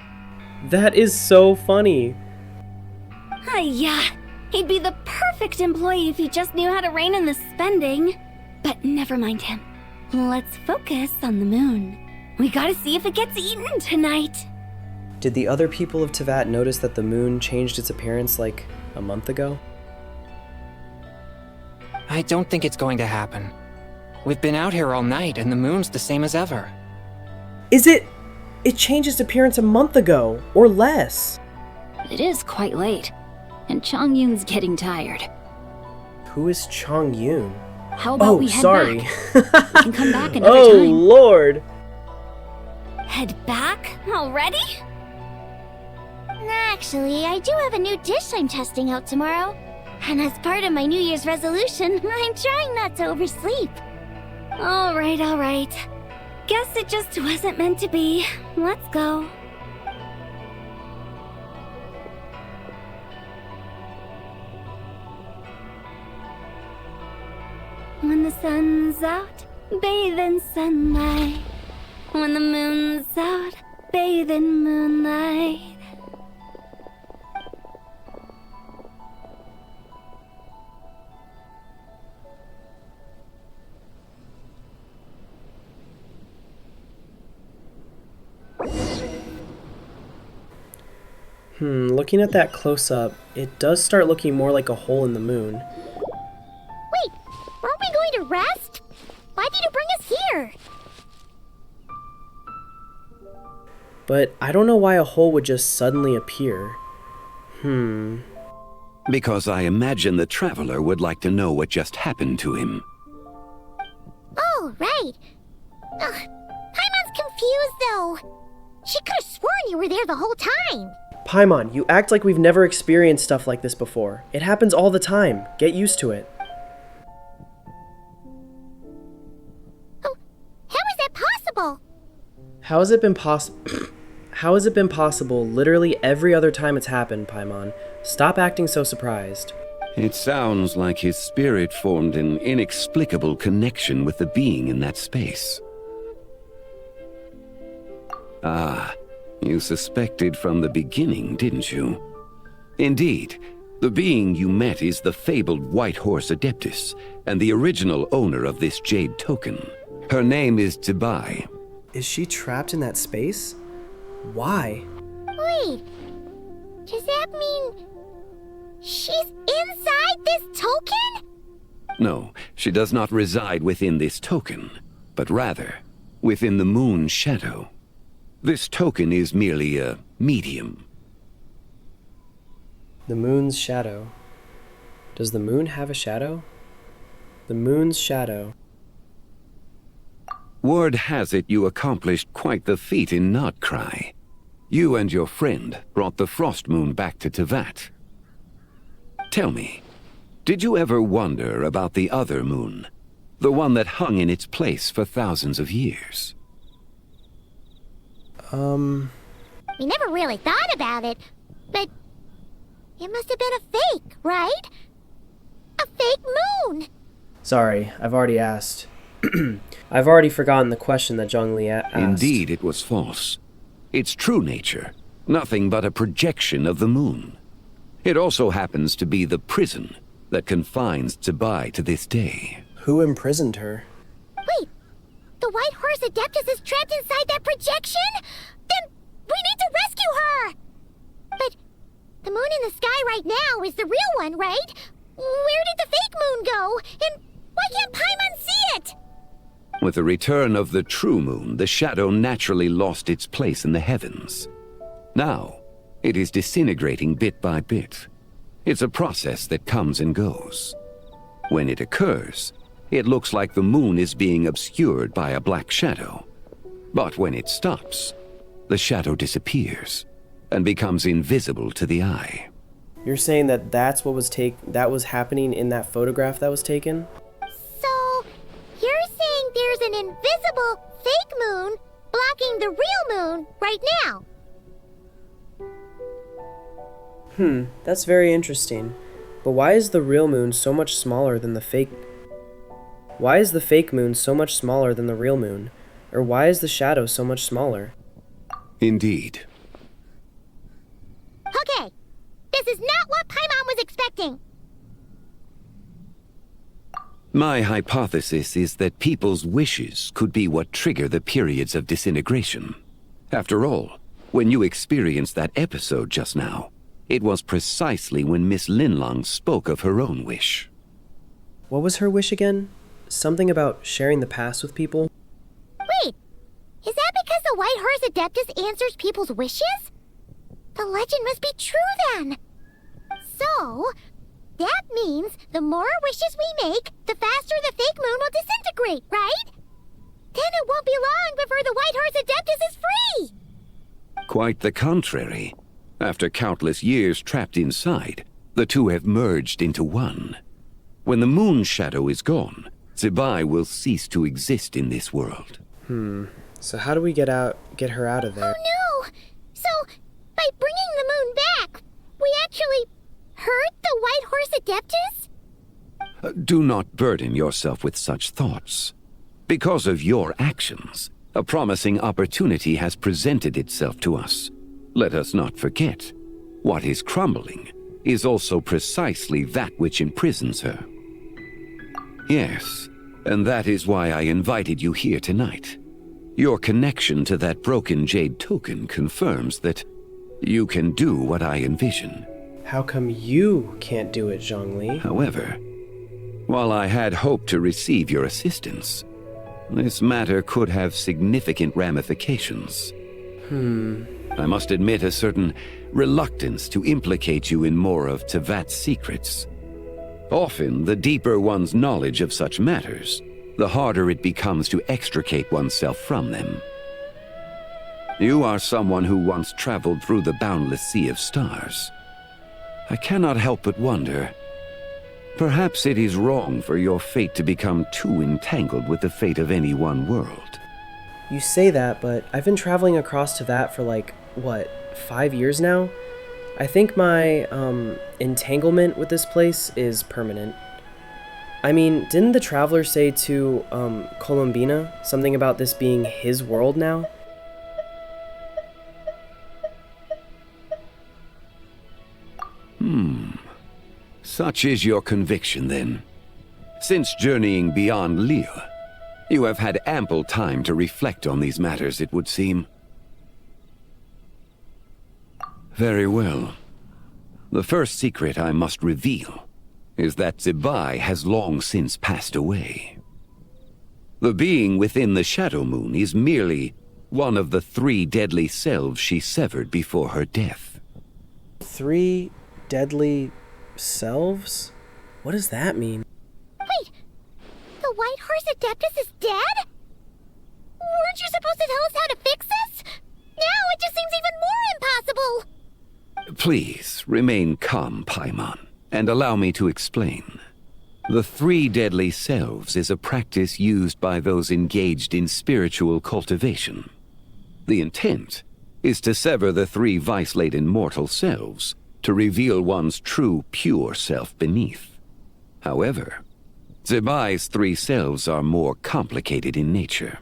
That is so funny. Yeah, he'd be the perfect employee if he just knew how to rein in the spending. But never mind him. Let's focus on the moon. We gotta see if it gets eaten tonight. Did the other people of Tevat notice that the moon changed its appearance like a month ago? I don't think it's going to happen. We've been out here all night and the moon's the same as ever. Is it? It changed its appearance a month ago, or less. It is quite late, and Chong Yun's getting tired. Who is Chong Yun? How about we head sorry. back? We can come back another Oh, time. Lord! Head back already? Actually, I do have a new dish I'm testing out tomorrow. And as part of my New Year's resolution, I'm trying not to oversleep. All right. Guess it just wasn't meant to be. Let's go. When the sun's out, bathe in sunlight. When the moon's out, bathe in moonlight. Looking at that close-up, it does start looking more like a hole in the moon. Wait, aren't we going to rest? Why did you bring us here? But I don't know why a hole would just suddenly appear. Because I imagine the traveler would like to know what just happened to him. Oh, right. Ugh, Paimon's confused, though. She could have sworn you were there the whole time. Paimon, you act like we've never experienced stuff like this before. It happens all the time. Get used to it. Oh, how is that possible? How has it been possible? How has it been possible literally every other time it's happened, Paimon? Stop acting so surprised. It sounds like his spirit formed an inexplicable connection with the being in that space. Ah, you suspected from the beginning, didn't you? Indeed, the being you met is the fabled White Horse Adeptus, and the original owner of this jade token. Her name is Tibai. Is she trapped in that space? Why? Wait, does that mean she's inside this token? No, she does not reside within this token, but rather within the moon's shadow. This token is merely a medium. The moon's shadow. Does the moon have a shadow? The moon's shadow. Word has it you accomplished quite the feat in Notcry. You and your friend brought the Frost Moon back to Tevat. Tell me, did you ever wonder about the other moon? The one that hung in its place for thousands of years? We never really thought about it, but it must have been a fake, right? A fake moon! Sorry, I've already asked. I've already forgotten the question that Zhongli asked. Indeed, it was false. Its true nature, nothing but a projection of the moon. It also happens to be the prison that confines Tibai to this day. Who imprisoned her? Wait, the White Horse Adeptus is trapped inside that projection? Then we need to rescue her! But the moon in the sky right now is the real one, right? Where did the fake moon go? And why can't Paimon see it? With the return of the true moon, the shadow naturally lost its place in the heavens. Now, it is disintegrating bit by bit. It's a process that comes and goes. When it occurs, it looks like the moon is being obscured by a black shadow. But when it stops, the shadow disappears and becomes invisible to the eye. You're saying that that's what was happening in that photograph that was taken? So, you're saying there's an invisible fake moon blocking the real moon right now? That's very interesting. But why is the real moon so much smaller than the fake? Why is the fake moon so much smaller than the real moon? Or why is the shadow so much smaller? Indeed. Okay, this is not what Paimon was expecting. My hypothesis is that people's wishes could be what trigger the periods of disintegration. After all, when you experienced that episode just now, it was precisely when Miss Linlong spoke of her own wish. What was her wish again? Something about sharing the past with people? Wait, is that because the White Horse Adeptus answers people's wishes? The legend must be true then. So, that means the more wishes we make, the faster the fake moon will disintegrate, right? Then it won't be long before the White Horse Adeptus is free! Quite the contrary. After countless years trapped inside, the two have merged into one. When the moon's shadow is gone, Zibai will cease to exist in this world. So how do we get her out of there? Oh no! So, by bringing the moon back, we actually hurt the White Horse Adeptus? Do not burden yourself with such thoughts. Because of your actions, a promising opportunity has presented itself to us. Let us not forget, what is crumbling is also precisely that which imprisons her. Yes, and that is why I invited you here tonight. Your connection to that broken jade token confirms that you can do what I envision. How come you can't do it, Zhongli? However, while I had hoped to receive your assistance, this matter could have significant ramifications. I must admit a certain reluctance to implicate you in more of Tevat's secrets. Often, the deeper one's knowledge of such matters, the harder it becomes to extricate oneself from them. You are someone who once traveled through the boundless sea of stars. I cannot help but wonder, perhaps it is wrong for your fate to become too entangled with the fate of any one world. You say that, but I've been traveling across to that for like, what, 5 years now? I think my, entanglement with this place is permanent. I mean, didn't the Traveler say to, Columbina something about this being his world now? Such is your conviction, then. Since journeying beyond Liyue, you have had ample time to reflect on these matters, it would seem. Very well. The first secret I must reveal is that Zibai has long since passed away. The being within the Shadow Moon is merely one of the 3 deadly selves she severed before her death. 3 deadly selves? What does that mean? Wait, the White Horse Adeptus is dead? Weren't you supposed to tell us how to fix this? Now it just seems even more impossible! Please, remain calm, Paimon, and allow me to explain. The 3 deadly selves is a practice used by those engaged in spiritual cultivation. The intent is to sever the 3 vice-laden mortal selves to reveal one's true, pure self beneath. However, Zibai's 3 selves are more complicated in nature.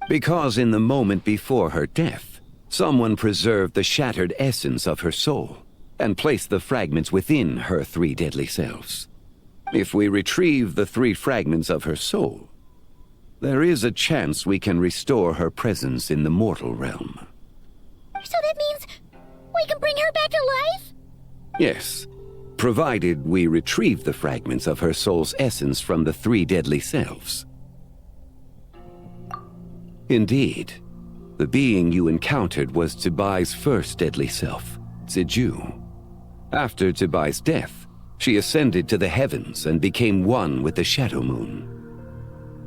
Because in the moment before her death, someone preserved the shattered essence of her soul and placed the fragments within her 3 deadly selves. If we retrieve the 3 fragments of her soul, there is a chance we can restore her presence in the mortal realm. So that means we can bring her back to life? Yes, provided we retrieve the fragments of her soul's essence from the 3 deadly selves. Indeed, the being you encountered was Zibai's first deadly self, Ziju. After Zibai's death, she ascended to the heavens and became one with the Shadow Moon.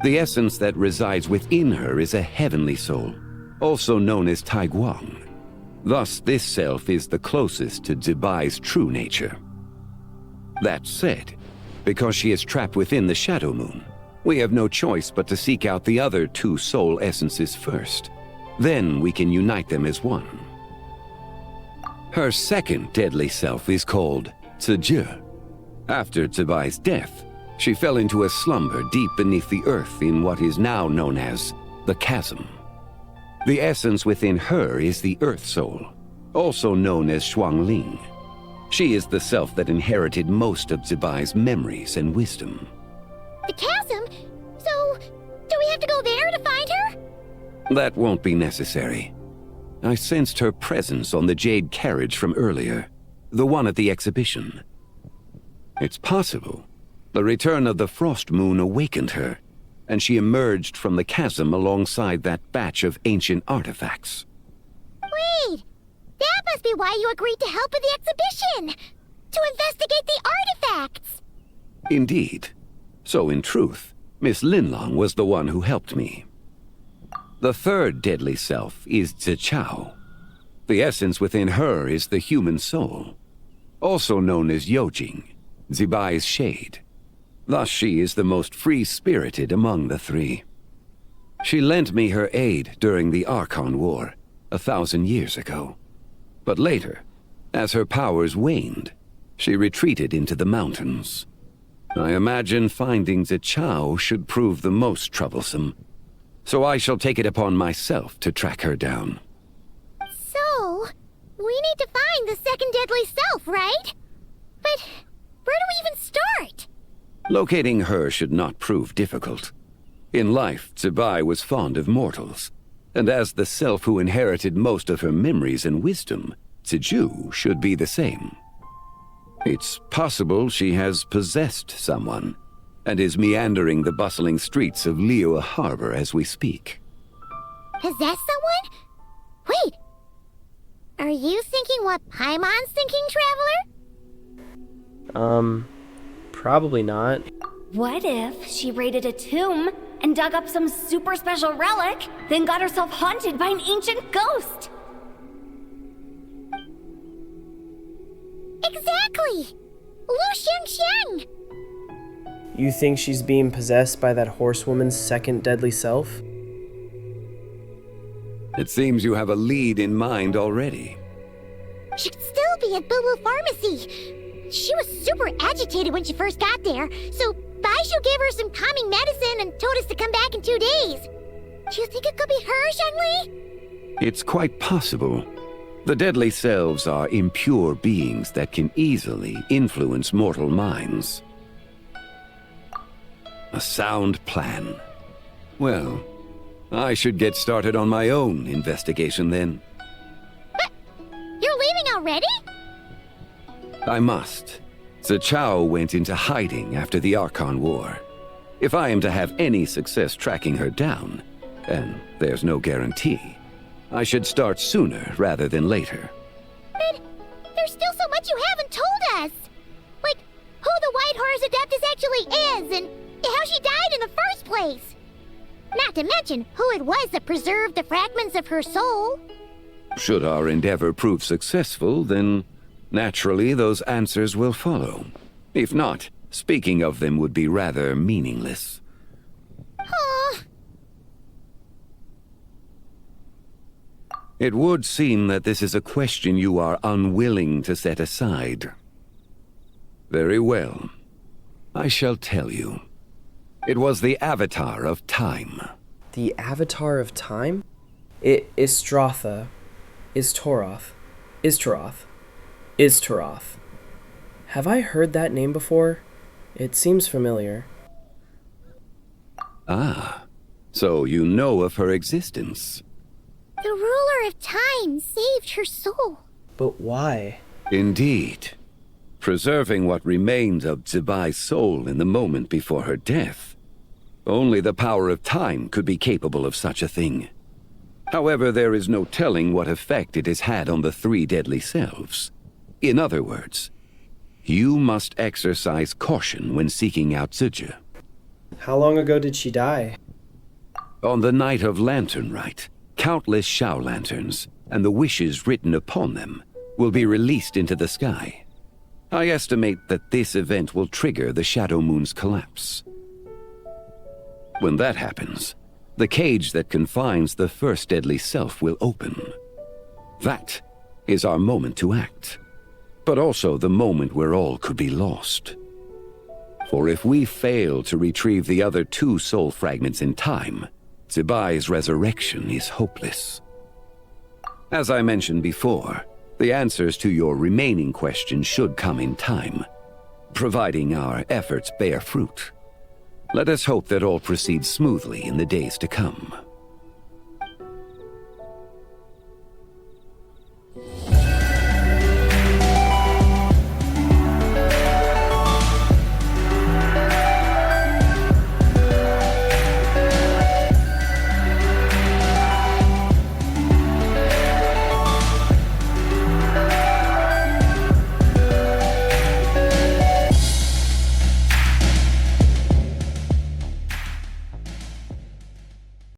The essence that resides within her is a heavenly soul, also known as Taiguang. Thus, this self is the closest to Zibai's true nature. That said, because she is trapped within the Shadow Moon, we have no choice but to seek out the other 2 soul essences first. Then we can unite them as one. Her second deadly self is called Ziju. After Zibai's death, she fell into a slumber deep beneath the earth in what is now known as the Chasm. The essence within her is the Earth Soul, also known as Shuangling. She is the self that inherited most of Zibai's memories and wisdom. The chasm? So, do we have to go there to find her? That won't be necessary. I sensed her presence on the jade carriage from earlier, the one at the exhibition. It's possible the return of the Frost Moon awakened her, and she emerged from the chasm alongside that batch of ancient artifacts. Wait! That must be why you agreed to help with the exhibition! To investigate the artifacts! Indeed. So in truth, Miss Linlong was the one who helped me. The 3rd deadly self is Zichao. The essence within her is the human soul, also known as Yojing, Zibai's shade. Thus she is the most free-spirited among the 3. She lent me her aid during the Archon War 1,000 years ago. But later, as her powers waned, she retreated into the mountains. I imagine finding Zichao should prove the most troublesome, so I shall take it upon myself to track her down. So, we need to find the 2nd deadly self, right? But where do we even start? Locating her should not prove difficult. In life, Zibai was fond of mortals, and as the self who inherited most of her memories and wisdom, Ziju should be the same. It's possible she has possessed someone, and is meandering the bustling streets of Liyue Harbor as we speak. Possess someone? Wait! Are you thinking what Paimon's thinking, Traveler? Probably not. What if she raided a tomb and dug up some super special relic, then got herself haunted by an ancient ghost. Exactly! Lu Xiangxiang! You think she's being possessed by that horsewoman's second deadly self? It seems you have a lead in mind already. Should still be at Boo Boo Pharmacy. She was super agitated when she first got there, so Baishu gave her some calming medicine and told us to come back in 2 days. Do you think it could be her, Shangli? It's quite possible. The deadly selves are impure beings that can easily influence mortal minds. A sound plan. Well, I should get started on my own investigation then. But you're leaving already? I must. Zichao went into hiding after the Archon War. If I am to have any success tracking her down, and there's no guarantee, I should start sooner rather than later. But there's still so much you haven't told us! Like, who the White Horse Adeptus actually is, and how she died in the first place! Not to mention who it was that preserved the fragments of her soul. Should our endeavor prove successful, then naturally those answers will follow. If not, speaking of them would be rather meaningless. Aww. It would seem that this is a question you are unwilling to set aside. Very well. I shall tell you. It was the Avatar of Time. The Avatar of Time? Istratha. Istoroth. Istoroth. Have I heard that name before? It seems familiar. Ah, so you know of her existence. The ruler of time saved her soul. But why? Indeed. Preserving what remained of Zibai's soul in the moment before her death. Only the power of time could be capable of such a thing. However, there is no telling what effect it has had on the 3 deadly selves. In other words, you must exercise caution when seeking out Zizhi. How long ago did she die? On the night of Lantern Rite, countless Shao lanterns, and the wishes written upon them, will be released into the sky. I estimate that this event will trigger the Shadow Moon's collapse. When that happens, the cage that confines the first deadly self will open. That is our moment to act, but also the moment where all could be lost. For if we fail to retrieve the other 2 soul fragments in time, Zibai's resurrection is hopeless. As I mentioned before, the answers to your remaining questions should come in time, providing our efforts bear fruit. Let us hope that all proceeds smoothly in the days to come.